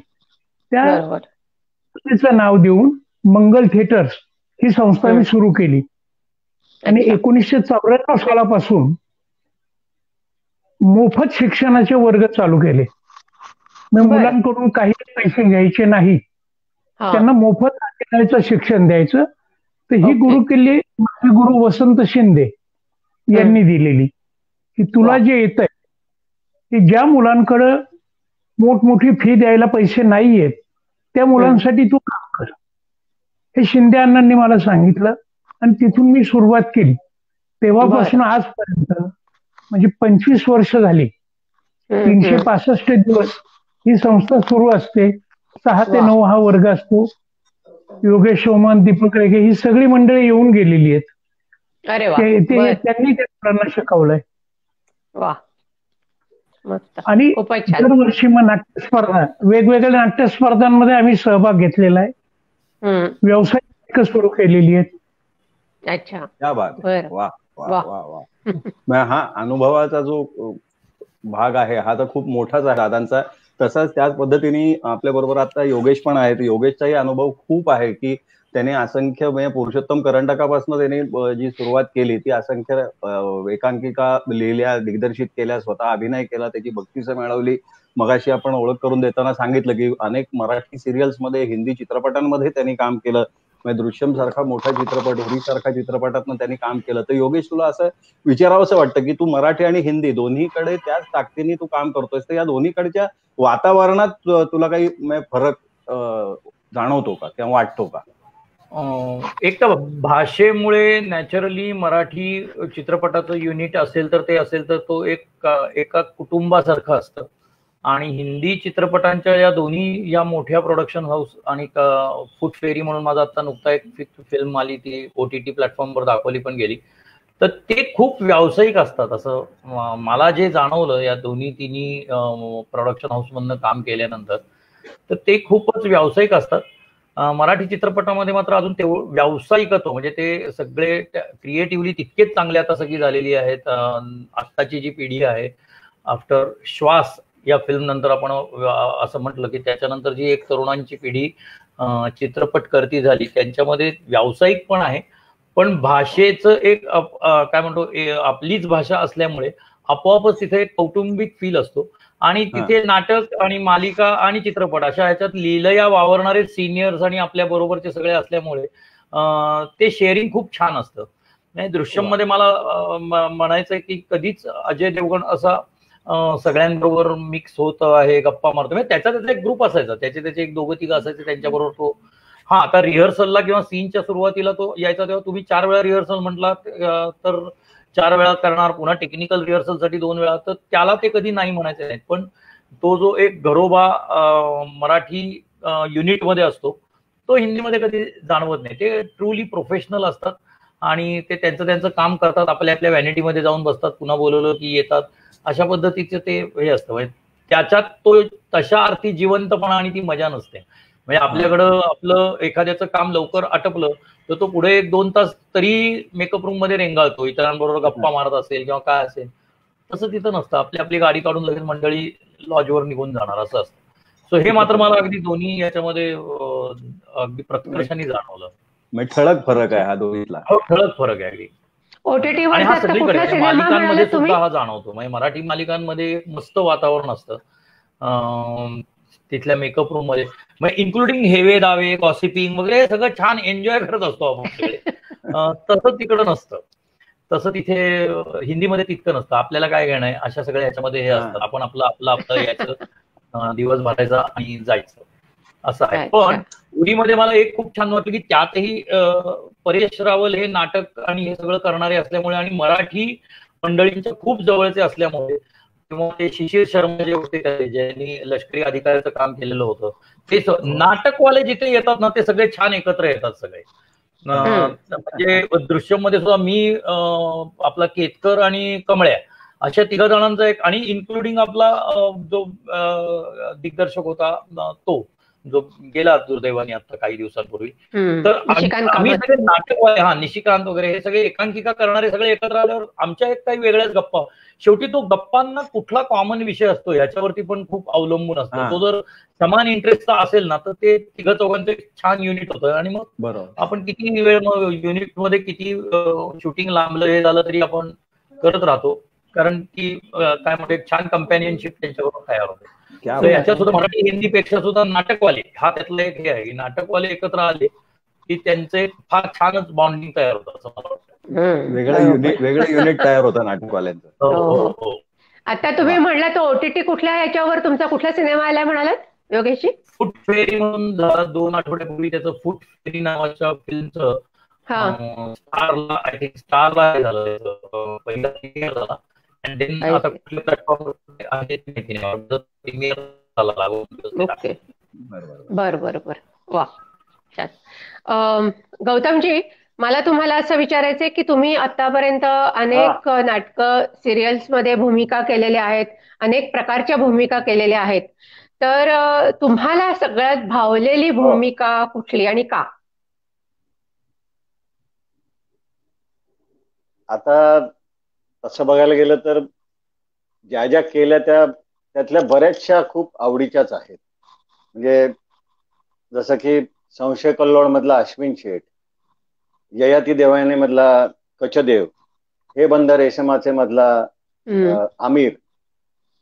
त्याचं नाव देऊन मंगल थिएटर्स ही संस्था मी सुरू केली आणि 1994 सालापासून मोफत शिक्षणाचे वर्ग चालू केले. मी मुलांकडून काही पैसे घ्यायचे नाही, त्यांना मोफत अभिनयाचं शिक्षण द्यायचं. तर ही गुरुकिल्ली माझे गुरु वसंत शिंदे यांनी दिलेली, की तुला जे येत आहे की ज्या मुलांकडं मोठमोठी फी द्यायला पैसे नाहीयेत त्या मुलांसाठी तू काम कर, हे शिंदे अण्णांनी मला सांगितलं आणि तिथून मी सुरुवात केली. तेव्हापासून आजपर्यंत म्हणजे 25 वर्ष झाली, 365 दिवस ही संस्था सुरू असते. 6 ते 9 हा वर्ग असतो. योगेश सोमन, दीपक रेगे ही सगळी मंडळी येऊन गेलेली आहेत. त्यांनी त्या मुलांना शिकवलंय. आणि दरवर्षी मग नाट्यस्पर्धा, वेगवेगळ्या नाट्यस्पर्धांमध्ये आम्ही सहभाग घेतलेला आहे. व्यवसाय सुरू केलेली आहेत. अच्छा, हा अनुभवाचा जो भाग आहे हा तर खूप मोठाच आहे दादांचा. तसाच त्याच पद्धतीने आपल्या बरोबर आता योगेश पण आहेत. योगेशचाही अनुभव खूप आहे की त्याने असंख्य म्हणजे पुरुषोत्तम करंडकापासून त्याने जी सुरुवात केली ती असंख्य एकांकिका लिहिल्या, दिग्दर्शित केल्या, स्वतः अभिनय केला, त्याची बक्षिसं मिळवली. मगाशी आपण ओळख करून देताना सांगितलं की अनेक मराठी सिरियल्स मध्ये, हिंदी चित्रपटांमध्ये त्यांनी काम केलं. म्हणजे दृश्यम सारखा मोठा चित्रपट, उरी सारखा चित्रपटातनं त्यांनी काम केलं. तर योगेश, तुला असं विचारावं असं वाटतं की तू मराठी आणि हिंदी दोन्हीकडे त्याच ताकदीने तू काम करतोयस, तर या दोन्हीकडच्या वातावरणात तुला काही फरक जाणवतो का किंवा वाटतो का? एक तर भाषेमुळे नॅचरली मराठी चित्रपटाचं युनिट असेल तर ते तो एका कुटुंबासारखं असतं. आणि हिंदी चित्रपटांच्या या दोन्ही या मोठ्या प्रोडक्शन हाऊस आणि फूट फेरी म्हणून माझा आता नुकता एक फिल्म आली, ती OTT प्लॅटफॉर्मवर दाखवली पण गेली. तर ते खूप व्यावसायिक असतात असं मला जे जाणवलं या तिन्ही प्रोडक्शन हाऊसमधनं काम केल्यानंतर. तर ते खूपच व्यावसायिक असतात. मराठी चित्रपटामध्ये मात्र अजून तेवढं व्यावसायिकत्व म्हणजे ते सगळे क्रिएटिव्हली तितकेच चांगले आता सगळी झालेली आहेत. आत्ताची जी पिढी आहे आफ्टर श्वास या फिल्म नंतर आपण असं म्हटलं की त्याच्यानंतर जी एक तरुणांची पिढी चित्रपट करती झाली, त्यांच्यामध्ये व्यावसायिक पण आहे, पण भाषेचं एक काय म्हणतो आपलीच भाषा असल्यामुळे आपोआपच तिथे एक कौटुंबिक फील असतो. आणि तिथे नाटक आणि मालिका आणि चित्रपट अशा ह्याच्यात लीलया वावरणारे सिनियर्स आणि आपल्या बरोबरचे सगळे असल्यामुळे ते शेअरिंग खूप छान असतं. नाही दृश्यम मध्ये मला म्हणायचंय की कधीच अजय देवगण असा सगळ्यांबरोबर मिक्स होत आहे, गप्पा मारतो, म्हणजे त्याचा एक ग्रुप असायचा, त्याचे एक दोघं तिघं असायचे त्यांच्याबरोबर तो. हा आता रिहर्सलला किंवा सीनच्या सुरुवातीला तो यायचा तेव्हा तुम्ही 4 वेळा रिहर्सल म्हटला तर 4 वेळा करणार, पुन्हा टेक्निकल रिहर्सलसाठी 2 वेळा, तर त्याला ते कधी नाही म्हणायचे नाहीत. पण तो जो एक घरोबा मराठी युनिटमध्ये असतो तो हिंदीमध्ये कधी जाणवत नाही. ते ट्रूली प्रोफेशनल असतात आणि ते त्यांचं काम करतात, आपल्या आपल्या व्हॅनिटीमध्ये जाऊन बसतात, पुन्हा बोलवलं की येतात, अशा पद्धतीचं ते हे असतं. म्हणजे त्याच्यात तो तशा अर्थी जिवंतपणा आणि ती मजा नसते. म्हणजे आपल्याकडं आपलं एखाद्याचं काम लवकर आटपलं तर तो पुढे 1-2 तास तरी मेकअप रूम मध्ये रेंगाळतो, इतरांबरोबर गप्पा मारत असेल किंवा काय असेल. तसं तिथं नसतं, आपली गाडी काढून लगेच मंडळी लॉजवर निघून जाणार असं असतं. सो हे मात्र मला अगदी दोन्ही याच्यामध्ये अगदी प्रकर्षाने जाणवलं. ठळक फरक आहे हा दोन्हीतला. हो, ठळक फरक आहे अगदी. OTT-वर हा सगळीकडे मालिकांमध्ये सुद्धा हा जाणवतो. म्हणजे मराठी मालिकांमध्ये मस्त वातावरण असतं तिथल्या मेकअप रूम मध्ये, म्हणजे इन्क्लुडिंग हेवे दावे, गॉसिपिंग वगैरे सगळं छान एन्जॉय करत असतो आपण. तसं तिकडं नसतं, तसं तिथे हिंदीमध्ये तितकं नसतं. आपल्याला काय घेणं आहे अशा सगळ्या ह्याच्यामध्ये हे असतं, आपण आपलं यायचं, दिवस भरायचा आणि जायचं असं आहे. पण उरीमध्ये मला एक खूप छान वाटलं की त्यातही परेश रावल हे नाटक आणि हे सगळं करणारे असल्यामुळे आणि मराठी मंडळींच्या खूप जवळचे असल्यामुळे, किंवा ते शिशिर शर्मा जे होते ज्यांनी लष्करी अधिकाऱ्याचं काम केलेलं होतं, ते नाटकवाले जिथे येतात ना ते सगळे छान एकत्र येतात सगळे. म्हणजे दृश्यमध्ये सुद्धा मी आपला केतकर आणि कमळ्या अशा 3 जणांचा एक, आणि इन्क्लुडिंग आपला जो दिग्दर्शक होता तो जो गेला दुर्दैवाने आता काही दिवसांपूर्वी, तर आम्ही सगळे नाटकवाले निशिकांत वगैरे हे सगळे एकांकिका करणारे सगळे एकत्र आल्यावर आमच्या एक काही वेगळ्याच गप्पा. शेवटी तो गप्पांना कुठला कॉमन विषय असतो याच्यावरती पण खूप अवलंबून असतो. तो जर समान इंटरेस्टचा असेल ना तर ते 3-4 छान युनिट होतं. आणि मग आपण किती वेळ मग युनिटमध्ये किती शूटिंग लांबलं हे झालं तरी आपण करत राहतो, कारण की काय म्हणतो छान कंपॅनियनशिप त्यांच्याबरोबर तयार होते. याच्यात सुद्धा मराठी हिंदी पेक्षा सुद्धा नाटकवाले हा त्यातलं एक हे आहे की नाटकवाले एकत्र आले की त्यांचे फार छानच बॉन्डिंग तयार होतं असं मला वाटतं. वेगळं युनिट तयार होतं नाटकवाल्यांचं. आता तुम्ही म्हणला तो OTT कुठल्या याच्यावर तुमचा कुठला सिनेमा आलाय म्हणालात योगेशजी? फूट फेरी म्हणून 2 आठवड्यापूर्वी त्याचं फूट फेरी नावाच्या फिल्मचं स्टारला आय थिंक स्टारला झालं पहिला प्रीमियर झाला. आता कुठल्या प्लॅटफॉर्मवर आहे प्रीमियर झाला लागून. ओके, बर. वा, छान. गौतमजी, मला तुम्हाला असं विचारायचंय की तुम्ही आतापर्यंत अनेक नाटकं, सिरियल्स मध्ये भूमिका केलेल्या आहेत, अनेक प्रकारच्या भूमिका केलेल्या आहेत, तर तुम्हाला सगळ्यात भावलेली भूमिका कुठली आणि का? आता तसं बघायला गेलं तर ज्या केल्या त्यातल्या बऱ्याचशा खूप आवडीच्याच आहेत. म्हणजे जसं की संशय कल्लोळ मधला अश्विन शेठ, ययाती देवाने मधला कचदेव, हे बंद रेशमाचे मधला आमिर,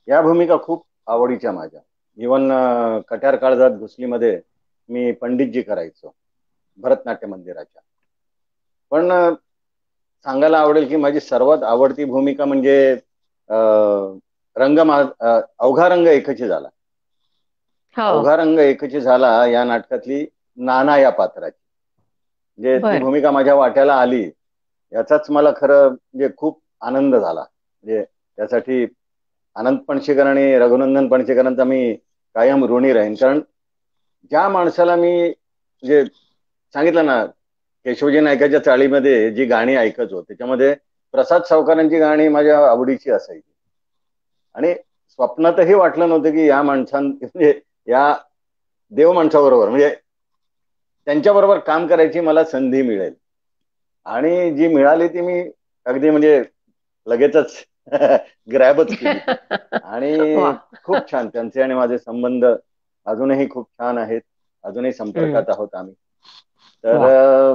या भूमिका खूप आवडीच्या माझ्या. इव्हन कट्यार काळजात घुसलीमध्ये मी पंडितजी करायचो भरतनाट्य मंदिराच्या. पण सांगायला आवडेल की माझी सर्वात आवडती भूमिका म्हणजे अवघा रंग एकची झाला. अवघा रंग एकची झाला या नाटकातली नाना या पात्राची, म्हणजे ती भूमिका माझ्या वाट्याला आली याचाच मला खरं म्हणजे खूप आनंद झाला. म्हणजे त्यासाठी अनंत पणशीकर आणि रघुनंदन पणशीकरांचा मी कायम ऋणी राहीन. कारण ज्या माणसाला मी म्हणजे सांगितलं ना, केशवजी नायकाच्या चाळीमध्ये जी गाणी ऐकत होत त्याच्यामध्ये प्रसाद सावकारांची गाणी माझ्या आवडीची असायची. आणि स्वप्नातही वाटलं नव्हतं की या म्हणजे या देव माणसाबरोबर म्हणजे त्यांच्याबरोबर काम करायची मला संधी मिळेल. आणि जी मिळाली ती मी अगदी म्हणजे लगेचच ग्रॅबच केली. आणि खूप छान त्यांचे आणि माझे संबंध अजूनही खूप छान आहेत. अजूनही संपर्कात आहोत आम्ही. तर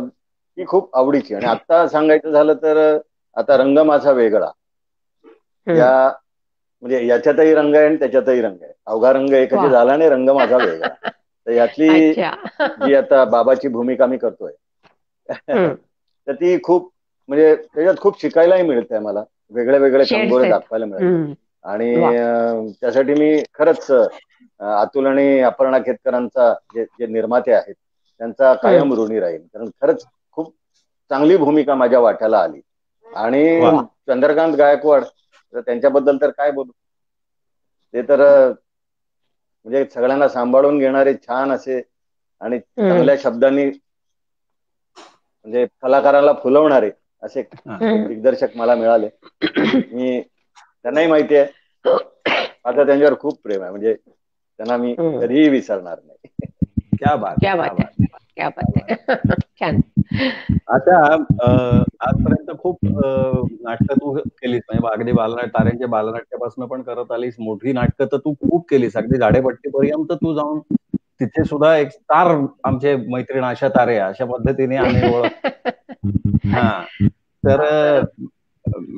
ती खूप आवडीची. आणि आता सांगायचं झालं तर आता रंग माझा वेगळा, या म्हणजे याच्यातही रंग आहे आणि त्याच्यातही रंग आहे. अवघा रंग एकाची झाला आणि रंग माझा वेगळा. तर यातली जी आता बाबाची भूमिका मी करतोय तर ती खूप म्हणजे त्याच्यात खूप शिकायलाही मिळतंय मला. वेगळे वेगळे कंगोरे दाखवायला मिळतात. आणि त्यासाठी मी खरंच अतुल आणि अपर्णा खेतकरांचा जे निर्माते आहेत त्यांचा कायम ऋणी राहील. कारण खरंच खूप चांगली भूमिका माझ्या वाट्याला आली. आणि चंद्रकांत गायकवाड त्यांच्याबद्दल तर काय बोलू, ते तर म्हणजे सगळ्यांना सांभाळून घेणारे छान असे आणि चांगल्या शब्दांनी म्हणजे कलाकाराला फुलवणारे असे दिग्दर्शक मला मिळाले. मी त्यांनाही माहिती आहे आता त्यांच्यावर खूप प्रेम आहे. म्हणजे त्यांना मी कधीही विसरणार नाही. क्या बात क्या बात आहे, क्या बात आहे. छान. आता आजपर्यंत खूप नाटकं तू केलीस, म्हणजे अगदी ताऱ्यांच्या बालनाट्यापासून पण करत आलीस. मोठी नाटकं तर तू खूप केलीस, अगदी झाडेपट्टीपर्यंत तू जाऊन तिथे सुद्धा एक स्टार आमचे मैत्रीण आशा तारे अशा पद्धतीने आम्ही ओळख. हा, तर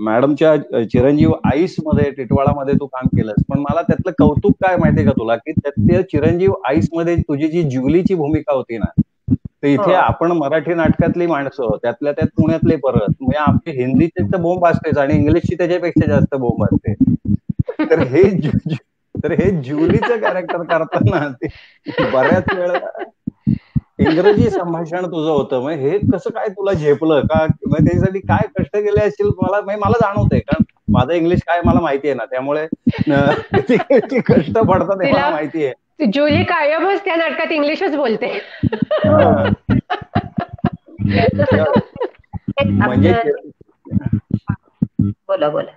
मॅडमच्या चिरंजीव आईस मध्ये टिटवाळामध्ये तू काम केलंस. पण मला त्यातलं कौतुक काय माहितीये का तुला, की त्या चिरंजीव आईस मध्ये तुझी जी जुलीची भूमिका होती ना, तर इथे आपण मराठी नाटकातली माणसं, त्यातल्या त्यात पुण्यातले परत, म्हणजे आपली हिंदीची तर बोंब असतेच आणि इंग्लिशची त्याच्यापेक्षा जास्त बोंब असते. तर हे जुलीचं कॅरेक्टर करताना बऱ्याच वेळा इंग्रजी संभाषण तुझं होतं. मग हे कसं काय तुला झेपलं का? मग त्याच्यासाठी काय कष्ट केले असतील मला जाणवतंय, कारण माझं इंग्लिश काय मला माहिती आहे ना, त्यामुळे कष्ट पडतात हे मला माहिती आहे. जुली कायमच त्या नाटकात इंग्लिशच बोलते. म्हणजे बोला बोला.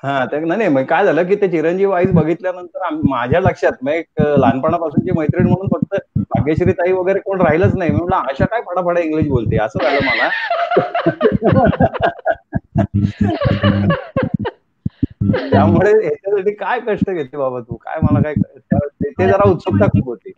हा, तर नाही मग काय झालं की ते चिरंजीव आईस बघितल्यानंतर माझ्या लक्षात मग एक लहानपणापासूनची मैत्रीण म्हणून फक्त भाग्यश्री ताई वगैरे कोण राहिलंच नाही. मी म्हटलं अशा काय फडाफडा इंग्लिश बोलते, असं झालं मला. त्यामुळे याच्यासाठी काय कष्ट घेते बाबा तू, काय मला काय ते जरा उत्सुकता खूप होती.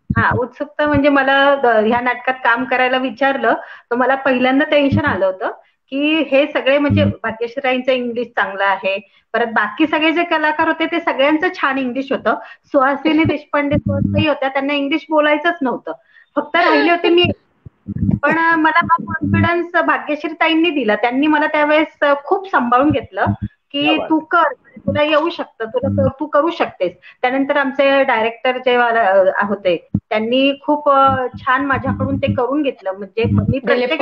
हा, उत्सुकता म्हणजे मला ह्या नाटकात काम करायला विचारलं तर मला पहिल्यांदा टेन्शन आलं होतं की हे सगळे म्हणजे भाग्यश्रीताईंचं इंग्लिश चांगलं आहे, परत बाकी सगळे जे कलाकार होते ते सगळ्यांचं छान इंग्लिश होतं. सुहासिनी देशपांडे होत्या, त्यांना इंग्लिश बोलायचंच नव्हतं, फक्त राहिले होते मी. पण मला हा कॉन्फिडन्स भाग्यश्रीताईंनी दिला. त्यांनी मला त्यावेळेस खूप सांभाळून घेतलं की तू कर, तुला येऊ शकतं, तू करू शकतेस. त्यानंतर आमचे डायरेक्टर जे होते त्यांनी खूप छान माझ्याकडून ते करून घेतलं. म्हणजे मी प्रत्येक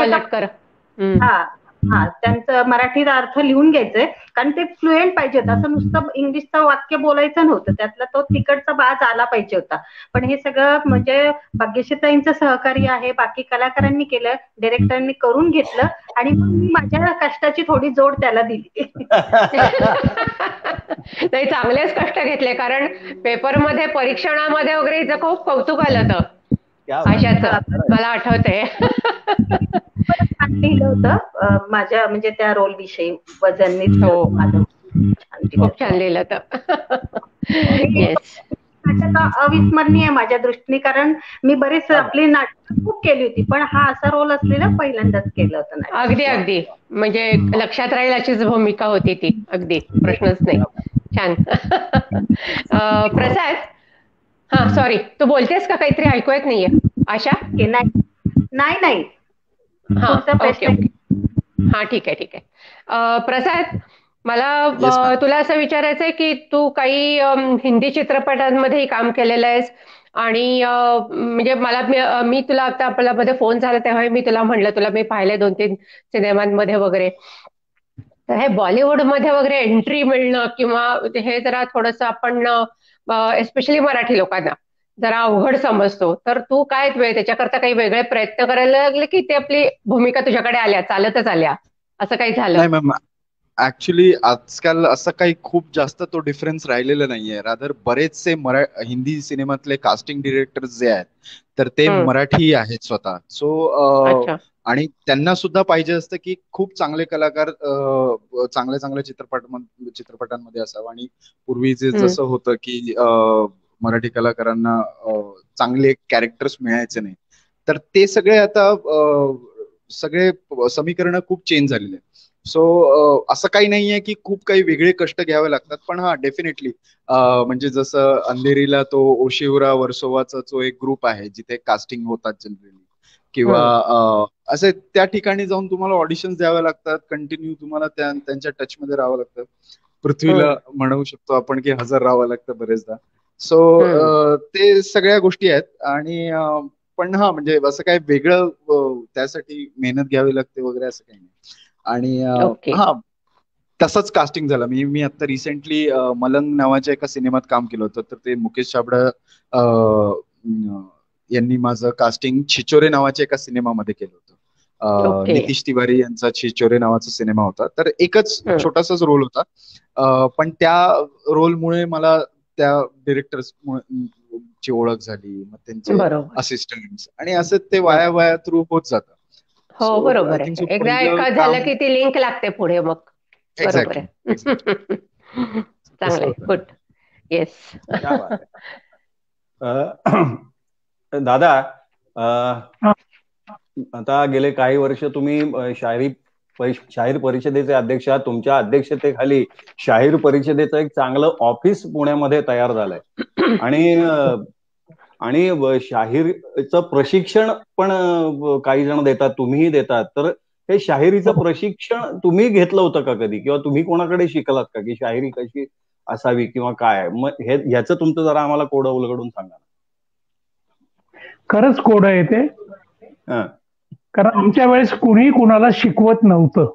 त्यांचं मराठीत अर्थ लिहून घ्यायचंय, कारण ते फ्लुएंट पाहिजे होतं. असं नुसतं इंग्लिशचं वाक्य बोलायचं नव्हतं, त्यातला तो तिकडचा बाज आला पाहिजे होता. पण हे सगळं म्हणजे भाग्यश्रीताईंचं सहकार्य आहे, बाकी कलाकारांनी केलं, डिरेक्टरांनी करून घेतलं आणि मग मी माझ्या कष्टाची थोडी जोड त्याला दिली. नाही, चांगलेच कष्ट घेतले, कारण पेपरमध्ये परीक्षणामध्ये वगैरे हिचं खूप कौतुक आलं होतं आशाचं, मला आठवतंय. लिहिलं होतं माझ्या म्हणजे त्या रोल विषयी वजननी. खूप छान लिहिलं होतं. अविस्मरणीय माझ्या दृष्टीने, कारण मी बरेच आपली नाटक खूप केली होती, पण हा असा रोल असलेला पहिल्यांदाच केलं होतं. अगदी अगदी म्हणजे लक्षात राहील अशीच भूमिका होती ती, अगदी प्रश्नच नाही. छान. प्रसाद, हा सॉरी, तू बोलतेस का? काहीतरी ऐकू येत नाहीये आशा? नाही. हा, ओके ओके, हा ठीक आहे. प्रसाद, मला तुला असं विचारायचंय की तू काही हिंदी चित्रपटांमध्येही काम केलेलं आहेस आणि म्हणजे मी तुला आता आपल्यामध्ये फोन झाला तेव्हा मी तुला म्हणलं, तुला मी पाहिलंय 2-3 सिनेमांमध्ये वगैरे. तर हे बॉलिवूडमध्ये वगैरे एंट्री मिळणं किंवा हे जरा थोडंसं आपण एस्पेशली मराठी लोकांना जरा अवघड समजतो. तर तू काय त्याच्याकरता काही वेगळे प्रयत्न करायला लागले की ते आपली भूमिका तुझ्याकडे आल्या चालतच आल्या असं काही झालं? नाही मॅम, ऍक्च्युली आजकाल असं काही खूप जास्त तो डिफरन्स राहिलेला नाहीये. रादर बरेचसे हिंदी सिनेमातले कास्टिंग डिरेक्टर जे आहेत तर ते मराठी आहेत स्वतः. सो आणि त्यांना सुद्धा पाहिजे असतं की खूप चांगले कलाकार चांगल्या चांगल्या चित्रपटांमध्ये असावं. आणि पूर्वी जे जसं होतं की मराठी कलाकारांना चांगले कॅरेक्टर्स मिळायचे नाही, तर ते सगळे आता सगळे समीकरण खूप चेंज झालेले. सो असं काही नाहीये की खूप काही वेगळे कष्ट घ्यावे लागतात. पण हा डेफिनेटली म्हणजे जसं अंधेरीला तो ओशिवरा वर्सोवाचा जो एक ग्रुप आहे जिथे कास्टिंग होतात जनरली, किंवा असे त्या ठिकाणी जाऊन तुम्हाला ऑडिशन्स द्यावे लागतात, कंटिन्यू तुम्हाला त्यांच्या टच मध्ये राहावं लागतं. पृथ्वीला म्हणू शकतो आपण की हजर राहावं लागतं बरेचदा. सो ते सगळ्या गोष्टी आहेत. आणि पण हा म्हणजे असं काही वेगळं त्यासाठी मेहनत घ्यावी लागते वगैरे असं काही नाही. आणि हा तसंच कास्टिंग झालं. मी आता रिसेंटली मलंग नावाच्या एका सिनेमात काम केलं होतं. तर ते मुकेश छाबड़ा यांनी माझं कास्टिंग छिचोरे नावाच्या एका सिनेमामध्ये केलं होतं. नितीश तिवारी यांचा छिचोरे नावाचा सिनेमा होता. तर एकच छोटासाच रोल होता, पण त्या रोलमुळे मला त्या डिरेक्टर्स ची ओळख झाली, मग त्यांचे असिस्टंट, आणि असं ते वाया थ्रू होत जातं. हो बरोबर आहे. एकदा एका झालं की ती लिंक लागते पुढे मग. बरोबर आहे. चांगलंय, गुड. येस. दादा, आता गेले काही वर्ष तुम्ही शाहीर परिषदेचे अध्यक्ष आहात. तुमच्या अध्यक्षतेखाली शाहीर परिषदेचं एक चांगलं ऑफिस पुण्यामध्ये तयार झालंय. आणि शाहीरचं प्रशिक्षण पण काही जण देतात, तुम्हीही देतात. तर हे शाहिरीचं प्रशिक्षण तुम्ही घेतलं होतं का कधी, किंवा तुम्ही कोणाकडे शिकलात का की शाहिरी कशी असावी किंवा काय? मग ह्याचं तुमचं जरा आम्हाला कोडं उलगडून सांगा. खरंच कोड आहे ते, कारण आमच्या वेळेस कुणी कुणाला शिकवत नव्हतं.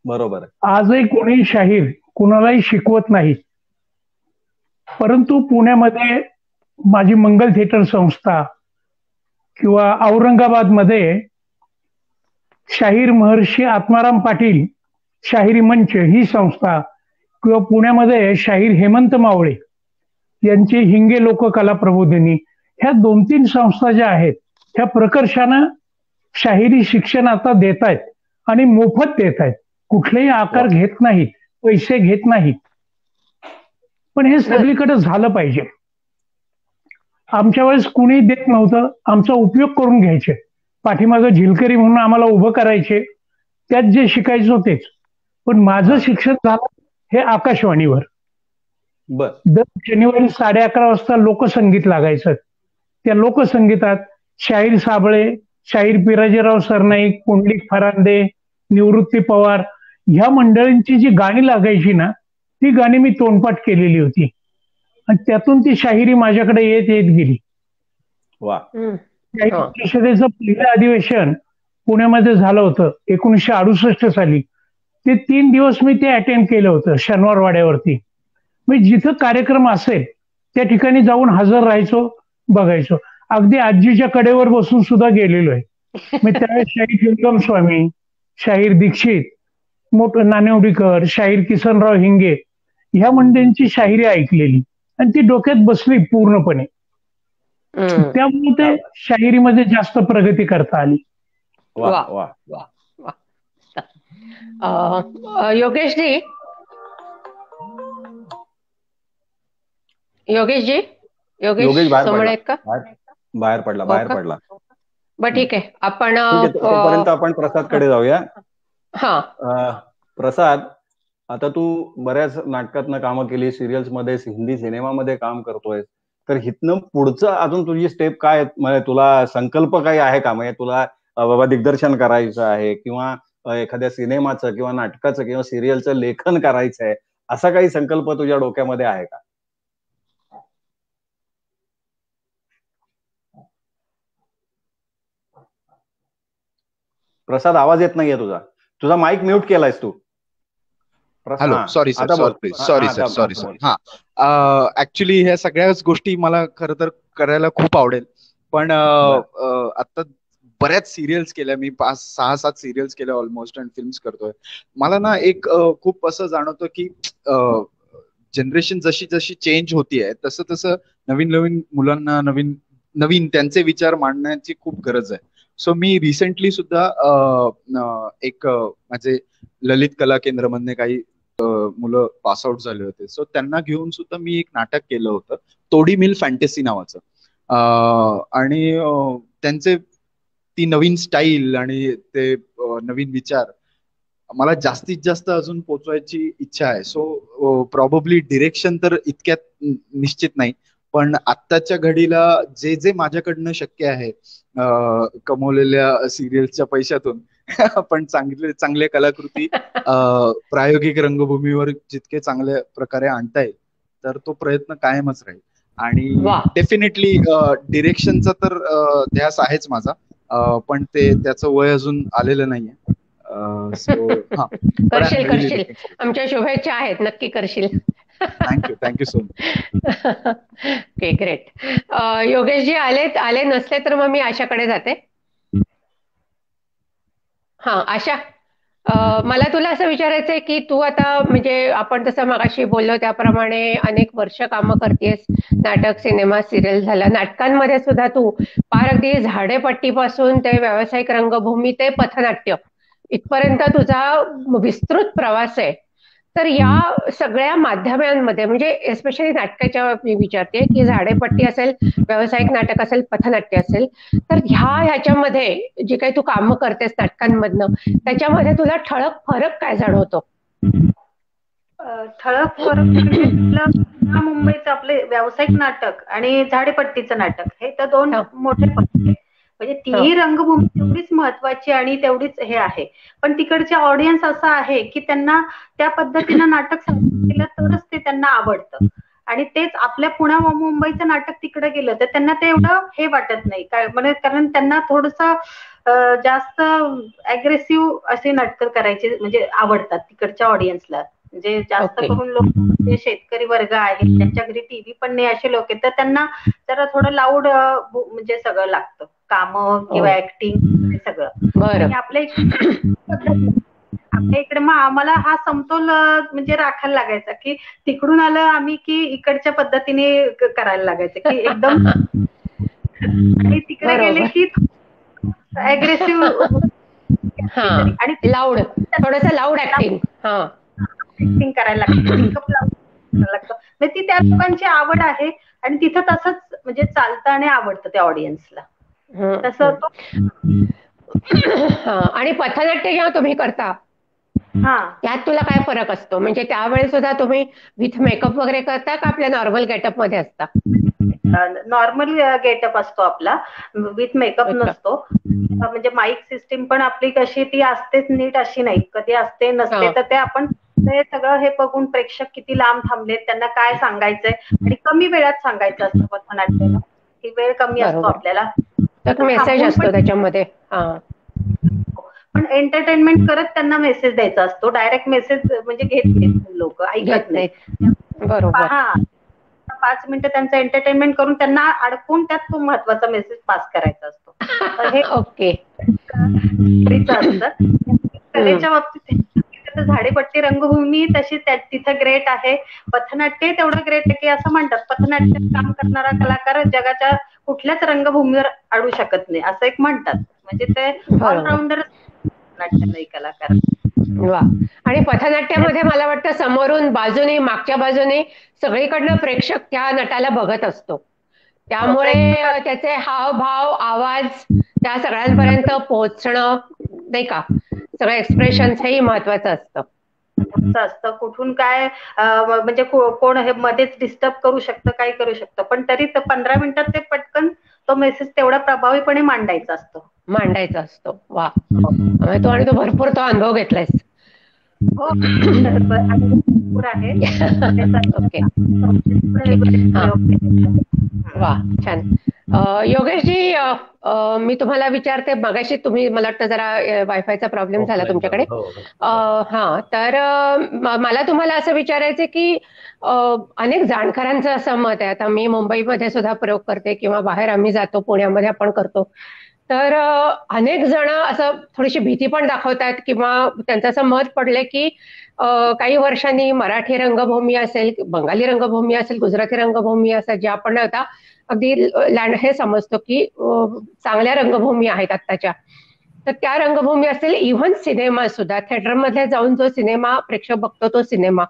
बरोबर. आजही कोणी शाहीर कुणालाही शिकवत नाही. परंतु पुण्यामध्ये माझी मंगल थिएटर संस्था किंवा औरंगाबादमध्ये शाहीर महर्षी आत्माराम पाटील शाहिरी मंच ही संस्था, किंवा पुण्यामध्ये शाहीर हेमंत मावळे यांची हिंगे लोककला प्रबोधिनी, ह्या 2-3 संस्था ज्या आहेत ह्या प्रकर्षानं शाहिरी शिक्षण आता देत आहेत आणि मोफत देत आहेत. कुठलेही आकार घेत नाहीत, पैसे घेत नाहीत. पण हे सगळीकडे झालं पाहिजे. आमच्या वेळेस कुणी देत नव्हतं, आमचा उपयोग करून घ्यायचे. पाठीमागं झिलकरी म्हणून आम्हाला उभं करायचे, त्यात जे शिकायचं तेच. पण माझं शिक्षण झालं हे आकाशवाणीवर. दर शनिवारी 11:30 वाजता लोकसंगीत लागायचं. त्या लोकसंगीतात शाहीर साबळे, शाहीर पिराजीराव सरनाईक, पुंडलिक फरांदे, निवृत्ती पवार ह्या मंडळींची जी गाणी लागायची ना, ती गाणी मी तोंडपाठ केलेली होती. आणि त्यातून ती शाहिरी माझ्याकडे येत गेली. शाहीर परिषदेचं पहिलं अधिवेशन पुण्यामध्ये झालं होतं 1968 साली. ते 3 दिवस मी ते अटेंड केलं होतं शनिवार वाड्यावरती. मी जिथं कार्यक्रम असेल त्या ठिकाणी जाऊन हजर राहायचो, बघायचो. अगदी आजीच्या कडेवर बसून सुद्धा गेलेलो आहे. मी त्यावेळेस शाहीर जंगम स्वामी, शाहीर दीक्षित, मोठं नाणेवडीकर, शाहीर किसनराव हिंगे ह्या मंडळींची शाहिरी ऐकलेली आणि ती डोक्यात बसली पूर्णपणे. त्यामुळे ते शाहिरीमध्ये जास्त प्रगती करता आली. योगेशजी, योगेश समोर आहेत का? बाहेर पडला. बरं ठीक आहे, आपण तोपर्यंत आपण प्रसादकडे जाऊया. प्रसाद, आता तू बऱ्याच नाटकातनं कामं केली, सिरियल्स मध्ये, हिंदी सिनेमामध्ये काम करतोय. तर हितनं पुढचं अजून तुझी स्टेप काय? म्हणजे तुला संकल्प काही आहे का? म्हणजे तुला बाबा दिग्दर्शन करायचं आहे, किंवा एखाद्या सिनेमाचं किंवा नाटकाचं किंवा सिरियलचं लेखन करायचं आहे, असा काही संकल्प तुझ्या डोक्यामध्ये आहे का? प्रसाद, आवाज येत नाहीये तुझा. तुझा माईक म्यूट केलायस तू. Hello, sorry sir, sorry sir. हा, ऍक्च्युली ह्या सगळ्याच गोष्टी मला खरं तर करायला खूप आवडेल, पण आता बऱ्याच सिरियल्स केल्या मी, 5-6-7 सिरियल्स केल्या ऑलमोस्ट, आणि फिल्म्स करतोय. मला ना एक खूप असं जाणवतं की जनरेशन जशी जशी चेंज होतीये तसं तसं नवीन नवीन मुलांना नवीन त्यांचे विचार मांडण्याची खूप गरज आहे. सो मी रिसेंटली सुद्धा एक माझे ललित कला केंद्रमधने काही मुलं पासआउट झाले होते, सो त्यांना घेऊन सुद्धा मी एक नाटक केलं होतं, तोडी मिल फॅन्टेसी नावाचं. आणि त्यांचे ती नवीन स्टाईल आणि ते नवीन विचार मला जास्तीत जास्त अजून पोचवायची इच्छा आहे. सो प्रॉबेबली डिरेक्शन तर इतक्यात निश्चित नाही, पण आत्ताच्या घडीला जे जे माझ्याकडनं शक्य आहे कमवलेल्या सिरियल्सच्या पैशातून पण चांगले कलाकृती प्रायोगिक रंगभूमीवर जितके चांगल्या प्रकारे आणता येईल तर तो प्रयत्न कायमच राहील. आणि डेफिनेटली डिरेक्शनचा तर ध्यास आहेच माझा, पण त्याचं वय अजून आलेलं नाहीये. करशील. आमच्या शुभेच्छा आहेत, नक्की करशील. Thank you so much. Okay, great. Yogeshji आले नसले तर मग मी आशाकडे जाते. हा, आशा, मला तुला असं विचारायचंय की तू आता म्हणजे आपण तसं मगाशी बोललो त्याप्रमाणे अनेक वर्ष कामं करतेस, नाटक, सिनेमा, सिरियल झालं, नाटकांमध्ये सुद्धा तू पार अगदी झाडेपट्टीपासून ते व्यावसायिक रंगभूमी ते पथनाट्य इथपर्यंत तुझा विस्तृत प्रवास आहे. तर या सगळ्या माध्यमांमध्ये म्हणजे एस्पेशली नाटकाच्या मी विचारते की झाडेपट्टी असेल, व्यावसायिक नाटक असेल, पथनाट्य असेल, तर ह्याच्यामध्ये जे काही तू कामं करतेस नाटकांमधनं त्याच्यामध्ये तुला ठळक फरक काय जाणवतो? ठळक फरक म्हणजे मुंबईचं आपले व्यावसायिक नाटक आणि झाडेपट्टीचं नाटक हे तर दोन मोठे फरक आहेत. म्हणजे तीही रंगभूमी तेवढीच महत्वाची आणि तेवढीच हे आहे, पण तिकडचे ऑडियन्स असं आहे की त्यांना त्या पद्धतीनं नाटक सादर केलं तरच ते त्यांना आवडतं, आणि तेच आपल्या पुण्या मुंबईचं नाटक तिकडे गेलं तर त्यांना ते एवढं हे वाटत नाही काय, म्हणजे कारण त्यांना थोडंसं जास्त अग्रेसिव्ह असे नाटक करायचे म्हणजे आवडतात तिकडच्या ऑडियन्सला. म्हणजे जास्त करून लोक जे शेतकरी वर्ग आहेत त्यांच्या घरी टीव्ही पण नाही असे लोक आहेत, तर त्यांना जरा थोडं लाऊड म्हणजे सगळं लागतं, काम किंवा ऍक्टिंग सगळं. आणि आपल्या इकडे मग आम्हाला हा समतोल म्हणजे राखायला लागायचा की तिकडून आलं आम्ही की इकडच्या पद्धतीने करायला लागायचं की एकदम, आणि तिकडे गेले की अग्रेसिव्ह आणि लाऊड, थोडंसं लाऊड ऍक्टिंग करायला लागतं. ती त्या लोकांची आवड आहे आणि तिथं तसंच म्हणजे चालतं आणि आवडतं त्या ऑडियन्सला. तसं आणि पथनाट्य जेव्हा तुम्ही करता त्यात तुला काय फरक असतो? म्हणजे त्यावेळेस सुद्धा तुम्ही विथ मेकअप वगैरे करता का आपल्या नॉर्मल गेटअप मध्ये असता? नॉर्मल गेटअप असतो आपला, विथ मेकअप नसतो. म्हणजे माईक सिस्टीम पण आपली कशी ती असतेच नीट अशी नाही, कधी असते नसते, तर ते आपण ते सगळं हे बघून प्रेक्षक किती लांब थांबलेत, त्यांना काय सांगायचंय आणि कमी वेळात सांगायचं असतं पथनाट्याला, ही वेळ कमी असतो आपल्याला, मेसेज असतो त्याच्यामध्ये. पण एंटरटेनमेंट करत त्यांना मेसेज द्यायचा असतो, डायरेक्ट मेसेज म्हणजे घेत लोक ऐकत नाही. बरोबर. 5 मिनिटं त्यांचं एंटरटेनमेंट करून त्यांना अडकून त्यात तो महत्वाचा मेसेज पास करायचा असतो. हे ओके असतं. कलेच्या बाबतीत झाडेपट्टी रंगभूमी तशी तिथं ग्रेट आहे, पथनाट्य तेवढं ग्रेट आहे की असं म्हणतात पथनाट्यात काम करणारा कलाकार जगाच्या कुठल्याच रंगभूमीवर अडू शकत नाही असं एक म्हणतात. म्हणजे ते ऑलराऊंडर कलाकार. वा. आणि पथनाट्यामध्ये मला वाटतं समोरून बाजूने मागच्या बाजूने सगळीकडनं प्रेक्षक त्या नटाला बघत असतो, त्यामुळे त्याचे हावभाव आवाज त्या सगळ्यांपर्यंत पोहोचणं नाही का, सगळं एक्सप्रेशन्स हेही महत्वाचं असतं. कुठून काय म्हणजे कोण हे मध्येच डिस्टर्ब करू शकतं, काय करू शकतं, पण तरी 15 मिनिटात ते पटकन तो मेसेज तेवढा प्रभावीपणे मांडायचा असतो. वा. तो आणि तो भरपूर तो अनुभव घेतलायस. हो भरपूर आहे. ओके. वा, छान. योगेशजी, मी तुम्हाला विचारते, मगाशी तुम्ही मला वाटतं जरा वायफायचा प्रॉब्लेम झाला तुमच्याकडे. हा, तर मला तुम्हाला असं विचारायचं की अनेक जाणकारांचं असं मत आहे, आता मी मुंबईमध्ये सुद्धा प्रयोग करते किंवा बाहेर आम्ही जातो, पुण्यामध्ये आपण करतो, तर अनेक जण असं थोडीशी भीती पण दाखवतात किंवा त्यांचं असं मत पडलंय की काही वर्षांनी मराठी रंगभूमी असेल, बंगाली रंगभूमी असेल, गुजराती रंगभूमी असेल, जे आपण आता अगदी हे समजतो की चांगल्या रंगभूमी आहेत आत्ताच्या, तर त्या रंगभूमी असेल, इव्हन सिनेमा सुद्धा थिएटरमध्ये जाऊन जो सिनेमा प्रेक्षक बघतो तो सिनेमा,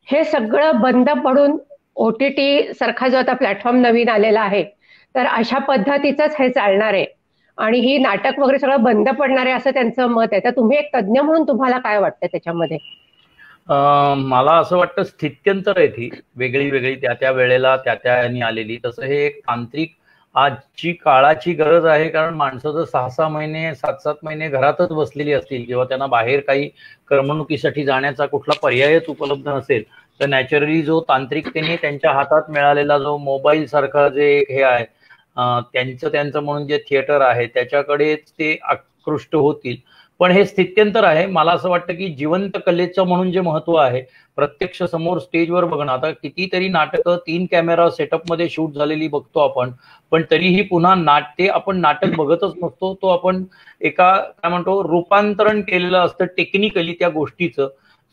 हे सगळं बंद पडून OTT सारखा जो आता प्लॅटफॉर्म नवीन आलेला आहे, तर अशा पद्धतीचंच हे चालणार आहे आणि ही नाटक वगैरे सगळं बंद पडणार आहे असं त्यांचं मत आहे. तर तुम्ही एक तज्ज्ञ म्हणून तुम्हाला काय वाटतं त्याच्यामध्ये? मला असं वाटतं स्थित्यंतर आहे ती वेगळी वेगळी त्या वेळेला त्या यांनी आलेली. तसं हे एक तांत्रिक आजची काळाची गरज आहे, कारण माणसं जर 6-6 महिने 7-7 महिने घरातच बसलेली असतील किंवा त्यांना बाहेर काही करमणुकीसाठी जाण्याचा कुठला पर्यायच उपलब्ध नसेल, तर नॅचरली जो तांत्रिकतेने त्यांच्या हातात मिळालेला जो मोबाईल सारखा जे हे आहे, त्यांचं म्हणून जे थिएटर आहे त्याच्याकडेच ते आकृष्ट होतील. पण हे स्थित्यंतर आहे. मला असं वाटतं की जिवंत कलेचं म्हणून जे महत्व आहे, प्रत्यक्ष समोर स्टेजवर बघणं. आता कितीतरी नाटकं 3 कॅमेरा सेटअपमध्ये शूट झालेली बघतो आपण, पण तरीही पुन्हा ते आपण नाटक बघतच नसतो, तो आपण एका काय म्हणतो रूपांतरण केलेलं असतं टेक्निकली त्या गोष्टीचं.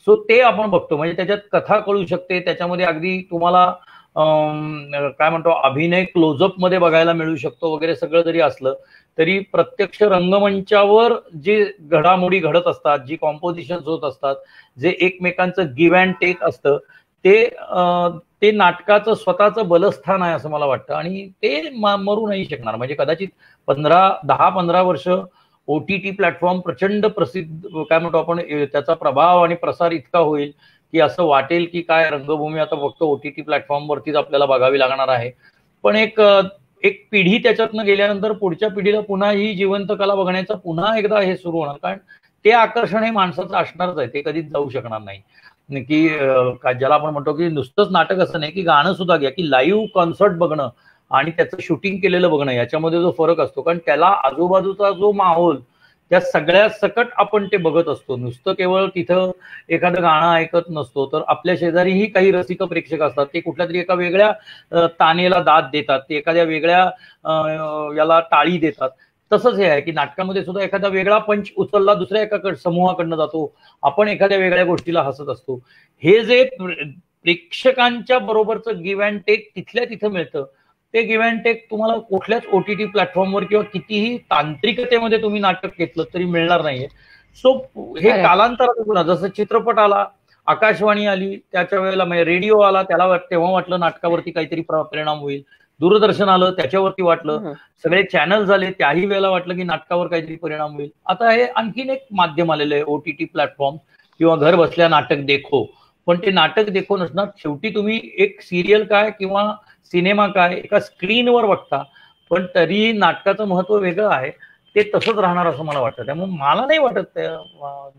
सो ते आपण बघतो, म्हणजे त्याच्यात कथा कळू शकते, त्याच्यामध्ये अगदी तुम्हाला काय म्हणतो अभिनय क्लोजअप मध्ये बघायला मिळू शकतो वगैरे. सगळं जरी असलं तरी प्रत्यक्ष रंगमंचावर जे घडामोडी घडत असतात, जी कॉम्पोजिशन होत असतात, जे एकमेकांचं गिव्ह अँड टेक असतं, ते नाटकाचं स्वतःचं बलस्थान आहे असं मला वाटतं. आणि ते मरू नाही शकणार. म्हणजे कदाचित 10-15 वर्ष OTT प्लॅटफॉर्म प्रचंड प्रसिद्ध काय म्हणतो आपण, त्याचा प्रभाव आणि प्रसार इतका होईल की असं वाटेल की काय रंगभूमी आता फक्त OTT प्लॅटफॉर्मवरतीच आपल्याला बघावी लागणार आहे. पण एक पिढी त्याच्यातनं गेल्यानंतर पुढच्या पिढीला पुन्हा ही जिवंत कला बघण्याचं पुन्हा एकदा हे सुरू होणार, कारण ते आकर्षण हे माणसाचं असणारच आहे, ते कधीच जाऊ शकणार नाही. की ज्याला आपण म्हणतो की नुसतंच नाटक असं नाही, की गाणं सुद्धा घ्या, की लाईव्ह कॉन्सर्ट बघणं आणि त्याचं शूटिंग केलेलं बघणं याच्यामध्ये जो फरक असतो, कारण त्याला आजूबाजूचा जो माहोल त्या सगळ्या सकट आपण ते बघत असतो. नुसतं केवळ तिथं एखादं गाणं ऐकत नसतो, तर आपल्या शेजारीही काही रसिक प्रेक्षक असतात, ते कुठल्या तरी एका वेगळ्या तानेला दाद देतात, ते एखाद्या वेगळ्या याला टाळी देतात. तसंच हे आहे की नाटकामध्ये सुद्धा एखादा वेगळा पंच उचलला दुसऱ्या एका समूहाकडनं जातो, आपण एखाद्या वेगळ्या गोष्टीला हसत असतो. हे जे प्रेक्षकांच्या बरोबरचं गिव्ह अँड टेक तिथल्या तिथं मिळतं, ते गिव्ह अँड टेक तुम्हाला कुठल्याच OTT प्लॅटफॉर्मवर किंवा कितीही तांत्रिकतेमध्ये तुम्ही नाटक घेतलं तरी मिळणार नाहीये. सो हे कालांतरात, जसं चित्रपट आला, आकाशवाणी आली, त्याच्या वेळेला रेडिओ आला, त्याला तेव्हा वाटलं नाटकावरती काहीतरी परिणाम होईल. दूरदर्शन आलं, त्याच्यावरती वाटलं, सगळे चॅनल झाले, त्याही वेळेला वाटलं की नाटकावर काहीतरी परिणाम होईल. आता हे आणखीन एक माध्यम आलेलं आहे, OTT प्लॅटफॉर्म किंवा घर बसल्या नाटक देखो. पण ते नाटक देखो नसणार, शेवटी तुम्ही एक सिरियल काय किंवा सिनेमा काय एका स्क्रीनवर बघता, पण तरी नाटकाचं महत्व वेगळं आहे, ते तसंच राहणार असं मला वाटतं. त्यामुळे मला नाही वाटत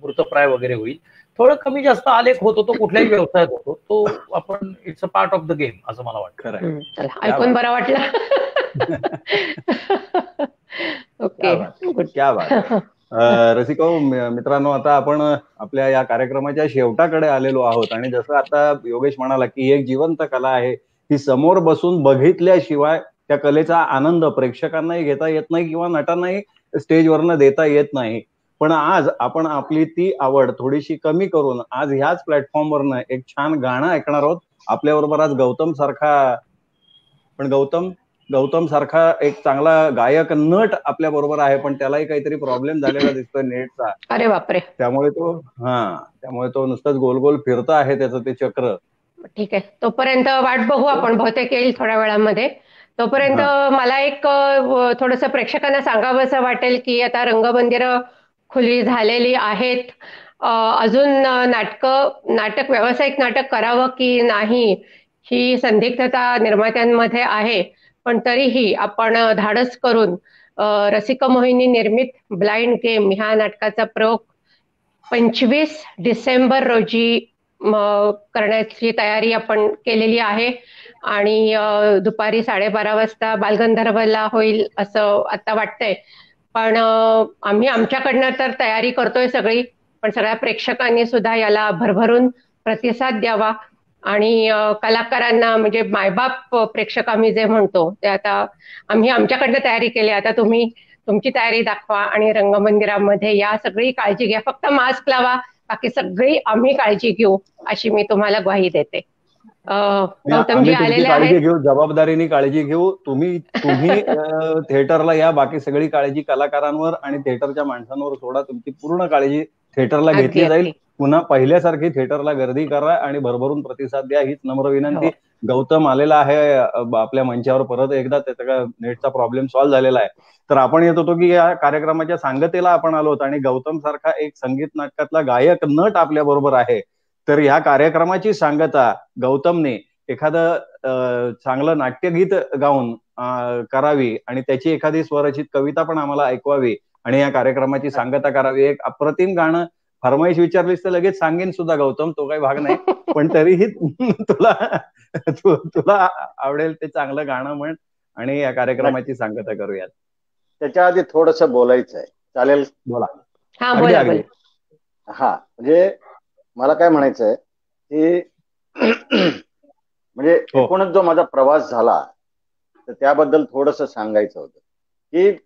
मृतप्राय वगैरे होईल. थोडं कमी जास्त आलेख होतो, तो कुठल्याही व्यवसायात होतो, तो आपण it's a part of the game असं मला वाटतं. ऐकून बरं वाटलं. ओके, क्या बात. रसिको मित्रांनो, आता आपण आपल्या या कार्यक्रमाच्या शेवटाकडे आलेलो आहोत. आणि जसं आता योगेश म्हणाला की एक जिवंत कला आहे, ही समोर बसून बघितल्याशिवाय त्या कलेचा आनंद प्रेक्षकांनाही घेता येत नाही किंवा नटांनाही स्टेजवरनं देता येत नाही. पण आज आपण आपली ती आवड थोडीशी कमी करून आज ह्याच प्लॅटफॉर्मवरनं एक छान गाणं ऐकणार आहोत. आपल्याबरोबर आज गौतम सारखा एक चांगला गायक नट आपल्या बरोबर आहे, पण त्यालाही काहीतरी प्रॉब्लेम झालेला दिसतोय नेटचा. अरे बापरे. त्यामुळे तो नुसतंच गोल गोल फिरत आहे त्याचं ते चक्र. ठीक आहे, तोपर्यंत वाट बघू आपण, बहुतेक येईल थोड्या वेळामध्ये. तोपर्यंत मला एक थोडंसं प्रेक्षकांना सांगावंसं वाटेल की आता रंगमंदिरं खुली झालेली आहेत. अजून नाटक व्यावसायिक नाटक करावं की नाही ही संदिग्धता निर्मात्यांमध्ये आहे. पण तरीही आपण धाडस करून रसिक मोहिनी निर्मित ब्लाइंड गेम ह्या नाटकाचा प्रयोग 25 डिसेंबर रोजी करण्याची तयारी आपण केलेली आहे आणि दुपारी 12:30 वाजता बालगंधर्वला होईल असं आता वाटतंय. पण आम्ही आमच्याकडनं तर तयारी करतोय सगळी, पण सगळ्या प्रेक्षकांनी सुद्धा याला भरभरून प्रतिसाद द्यावा आणि कलाकारांना म्हणजे मायबाप प्रेक्षक आम्ही जे म्हणतो ते आता आम्ही आमच्याकडनं तयारी केली, आता तुम्ही तुमची तयारी दाखवा आणि रंगमंदिरामध्ये या, सगळी काळजी घ्या, फक्त मास्क लावा, बाकी सगळी आम्ही काळजी घेऊ अशी मी तुम्हाला ग्वाही देते. गौतमजी आलेले काळजी आहेत. घेऊ, जबाबदारीने काळजी घेऊ. तुम्ही थिएटरला या, बाकी सगळी काळजी कलाकारांवर आणि थिएटरच्या माणसांवर सोडा. तुमची पूर्ण काळजी थिएटरला घेतली जाईल. पुन्हा पहिल्यासारखी थिएटरला गर्दी करा आणि भरभरून प्रतिसाद द्या, हीच नम्र विनंती. गौतम आलेला आहे आपल्या मंचावर परत एकदा, त्याचा नेटचा प्रॉब्लेम सॉल्व्ह झालेला आहे. तर आपण येत होतो की या कार्यक्रमाच्या सांगतेला आपण आलो होतो आणि गौतम सारखा एक संगीत नाटकातला गायक नट आपल्या बरोबर आहे. तर ह्या कार्यक्रमाची सांगता गौतमने एखादं चांगलं नाट्यगीत गाऊन करावी आणि त्याची एखादी स्वरचित कविता पण आम्हाला ऐकवावी आणि या कार्यक्रमाची सांगता करावी. एक अप्रतिम गाणं फरमाईश विचारलीस तर लगेच सांगेन सुद्धा गौतम, तो काही भाग नाही, पण तरीही तुला आवडेल ते चांगलं गाणं म्हण आणि या कार्यक्रमाची सांगता करूयात. त्याच्या आधी थोडस बोलायचं आहे, चालेल? बोला. अगदी. हा, म्हणजे मला काय म्हणायचं आहे की म्हणजे एकूणच जो माझा प्रवास झाला तर त्याबद्दल थोडस सांगायचं होतं की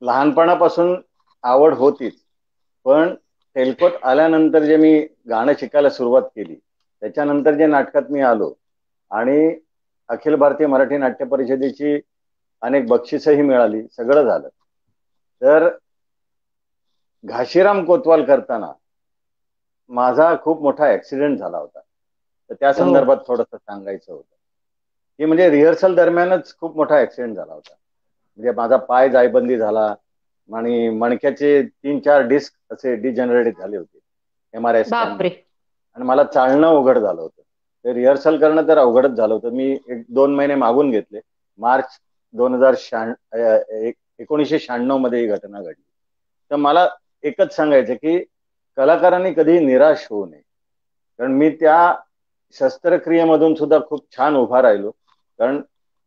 लहानपणापासून आवड होतीच, पण तेलकोट आल्यानंतर जे मी गाणं शिकायला सुरुवात केली, त्याच्यानंतर जे नाटकात मी आलो आणि अखिल भारतीय मराठी नाट्य परिषदेची अनेक बक्षिसही मिळाली, सगळं झालं. तर घाशीराम कोतवाल करताना माझा खूप मोठा ऍक्सिडेंट झाला होता, तर त्या संदर्भात थोडंसं सांगायचं होतं की म्हणजे रिहर्सल दरम्यानच खूप मोठा ऍक्सिडेंट झाला होता. म्हणजे माझा पाय जायबंदी झाला आणि मणक्याचे 3-4 डिस्क असे डिजनरेट झाले होते MRI स्कॅन, आणि मला चालणं अवघड झालं होतं. ते रिहर्सल करणं तर अवघडच झालं होतं. मी 1-2 महिने मागून घेतले. मार्च 1996 मध्ये ही घटना घडली. तर मला एकच सांगायचं की कलाकारांनी कधी निराश होऊ नये, कारण मी त्या शस्त्रक्रियेमधून सुद्धा खूप छान उभा राहिलो. कारण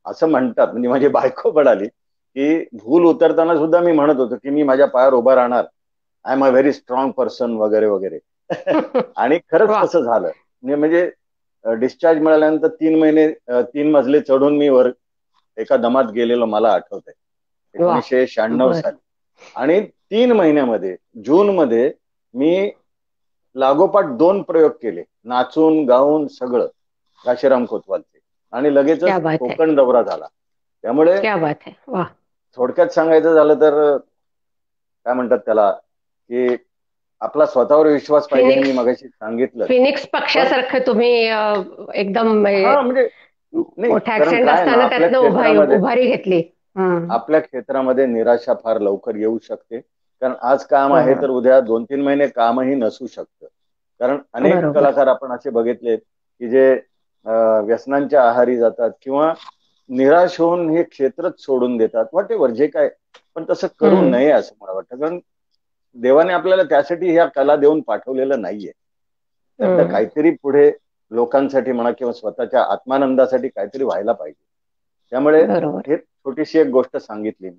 असं म्हणतात, म्हणजे माझी बायको पण आली की भूल उतरताना सुद्धा मी म्हणत होतो की मी माझ्या पायावर उभा राहणार, I am a very strong person वगैरे वगैरे. आणि खरंच तसं झालं. म्हणजे डिस्चार्ज मिळाल्यानंतर 3 मजले चढून मी वर एका दमात गेलेलो मला आठवतंय 1996 साली. आणि 3 महिन्यामध्ये जून मध्ये मी लागोपाठ 2 प्रयोग केले, नाचून गाऊन सगळं घाशीराम कोतवालचे, आणि लगेचच कोकण दौरा झाला. त्यामुळे थोडक्यात सांगायचं झालं तर काय म्हणतात त्याला की आपला स्वतःवर विश्वास पाहिजे. मी मगाशी सांगितलं फिनिक्स पक्षासारखं तुम्ही एकदम म्हणजे मोठ्या ऍक्सिडेंट असताना त्यातनं उभारी घेतली. आपल्या क्षेत्रामध्ये निराशा फार लवकर येऊ शकते, कारण आज काम आहे तर उद्या 2-3 महिने कामही नसू शकतं. कारण अनेक कलाकार आपण असे बघितलेत की जे व्यसनांच्या आहारी जातात किंवा निराश होऊन हे क्षेत्रच सोडून देतात, व्हॉटेव्हर जे काय, पण तसं करू नये असं मला वाटतं. कारण देवाने आपल्याला त्यासाठी ह्या कला देऊन पाठवलेलं नाहीये. त्यातलं काहीतरी पुढे लोकांसाठी म्हणा किंवा स्वतःच्या आत्मानंदासाठी काहीतरी व्हायला पाहिजे. त्यामुळे हे छोटीशी एक गोष्ट सांगितली.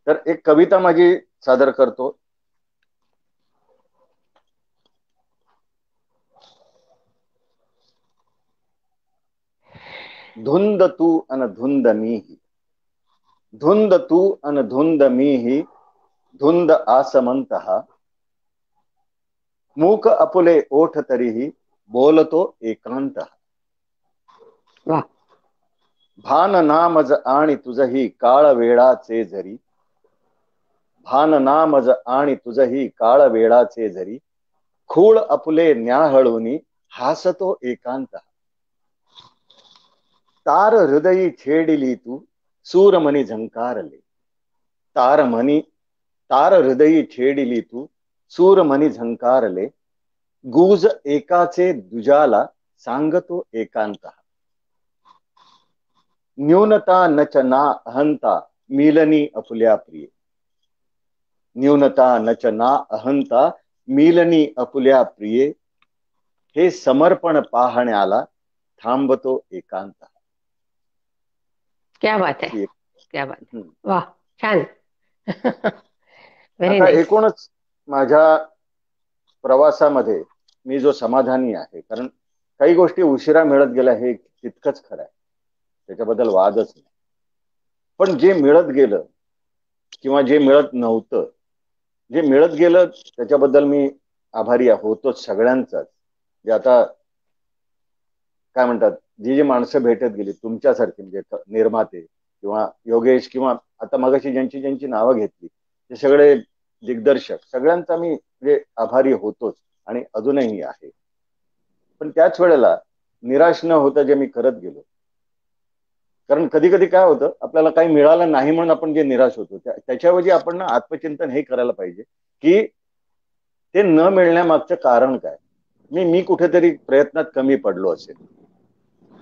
तर एक कविता माझी सादर करतो. धुंद तू अन धुंद मीही, धुंद तू अन धुंद मीही, धुंद आसमंतहा, मूक अपुले ओठ तरीही बोलतो एकांत. भान नामज आणि तुझही काळ वेळाचे जरी, भान नामज आणि तुझही काळ वेळाचे जरी, खूळ अपुले न्याहळूनी हासतो एकांत. तार हृदयी छेडिली तू सूरमणी झंकारले, तार हृदयी छेडिली तू सूरमणी झंकारले, गुज एकाचे दुजाला सांगतो एकांत. न्यूनता नच ना अहंता मिलनी अपुल्या प्रिय, न्यूनता नच ना अहंता मिलनी अपुल्या प्रिये, हे समर्पण पाहण्याला थांबतो एकांत. क्या बात आहे, क्या बात. वा, छान. आता एकूणच माझ्या प्रवासामध्ये मी जो समाधानी आहे, कारण काही गोष्टी उशिरा मिळत गेल्या हे तितकंच खरं आहे, त्याच्याबद्दल वादच नाही. पण जे मिळत गेलं किंवा जे मिळत नव्हतं, जे मिळत गेलं त्याच्याबद्दल मी आभारी होतोच सगळ्यांचाच. जे आता काय म्हणतात, जी माणसं भेटत गेली तुमच्यासारखी, म्हणजे निर्माते किंवा योगेश किंवा आता मगाशी ज्यांची नावं घेतली ते सगळे दिग्दर्शक, सगळ्यांचा मी म्हणजे आभारी होतोच आणि अजूनही आहे. पण त्याच वेळेला निराश न होता जे मी करत गेलो, कारण कधी कधी काय होतं, आपल्याला काही मिळालं नाही म्हणून आपण जे निराश होतो, त्याच्याऐवजी आपण ना आत्मचिंतन हे करायला पाहिजे की ते न मिळण्यामागचं कारण काय. मी कुठेतरी प्रयत्नात कमी पडलो असेल.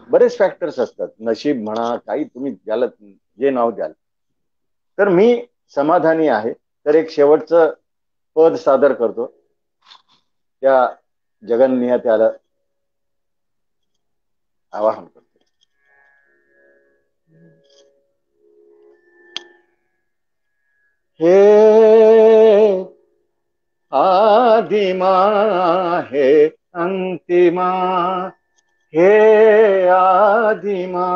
बरेच फॅक्टर्स असतात, नशीब म्हणा, काही तुम्ही ज्याला जे नाव द्याल. तर मी समाधानी आहे. तर एक शेवटचं पद सादर करतो, त्या जगन्नियत्याला आवाहन करतो. हे आदिमा हे अंतिमा, हे आदिमा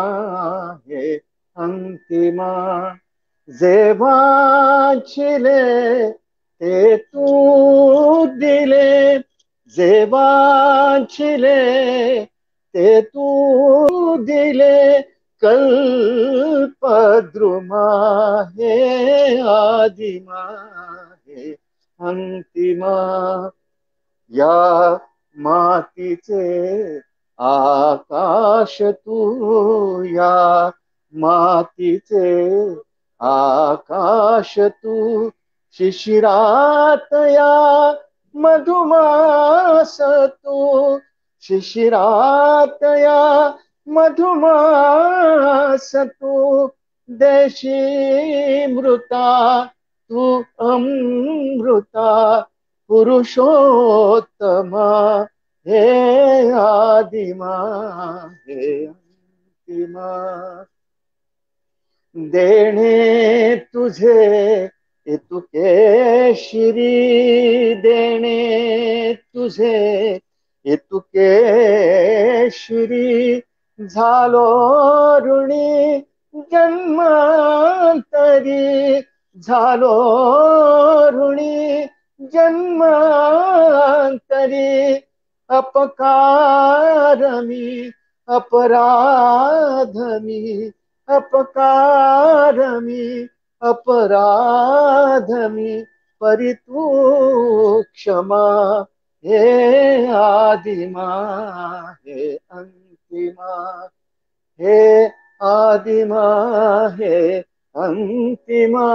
हे अंतिमा, जे वांछिले ते तू दिले, जे वांछिले ते तू दिले, कल्पद्रुमा हे आदिमा हे अंतिमा, या मातीचे आकाश तू, या मातीचे आकाश तू, शिशिरात या मधुमास तू, शिशिरात या मधुमास तू, देशी मृता तू अमृता, पुरुषोत्तमा हे आदिमा हे अंतिमा, देणे तुझे इतुके श्री, देणे तुझे इतुके श्री, झालो ऋणी जन्मांतरी, झालो ऋणी जन्मांतरी, अपकारमी अपराधमी, अपकारमी अपराधमी, परितू क्षमा हे आदिमा हे अंतिमा, हे आदिमा हे अंतिमा,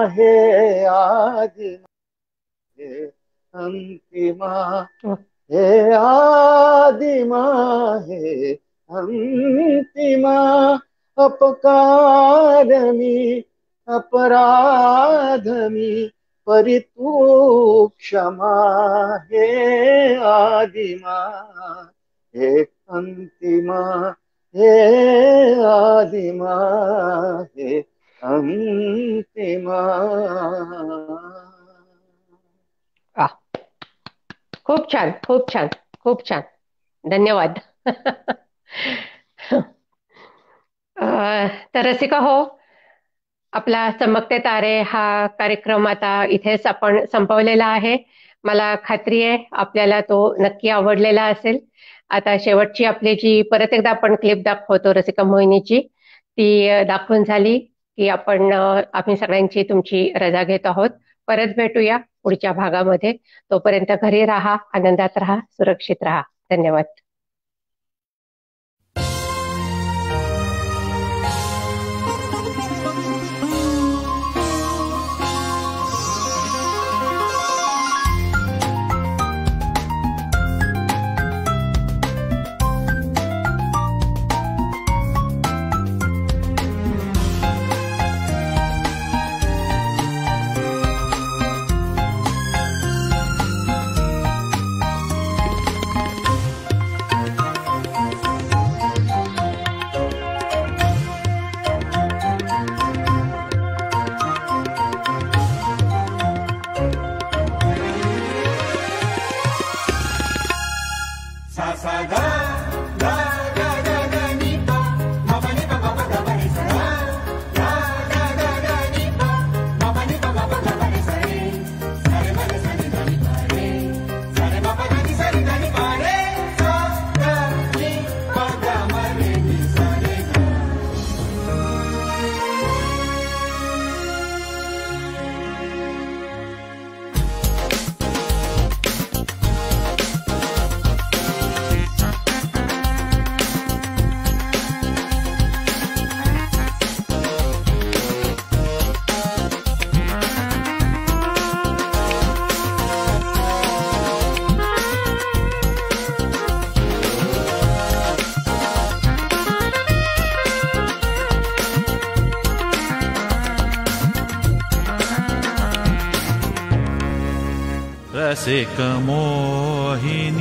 हे आदिमा हे अंतिमा, हे आदिमा हे अंतिमा, अपकारमी अपराधमी, परितू क्षमा हे आदिमा हे अंतिमा, हे आदिमा हे अंतिमा. खूप छान, खूप छान, खूप छान. धन्यवाद. तर रसिका हो, आपला चमकते तारे हा कार्यक्रम आता इथेच आपण संपवलेला आहे. मला खात्री आहे आपल्याला तो नक्की आवडलेला असेल. आता शेवटची आपली जी परत एकदा आपण क्लिप दाखवतो रसिका मोहिनीची, ती दाखवून झाली की आम्ही सगळ्यांची तुमची रजा घेत आहोत. परत भेटूया पुढच्या भागामध्ये. तोपर्यंत घरी राहा, आनंदात राहा, सुरक्षित राहा. धन्यवाद. रसिक मोहिनी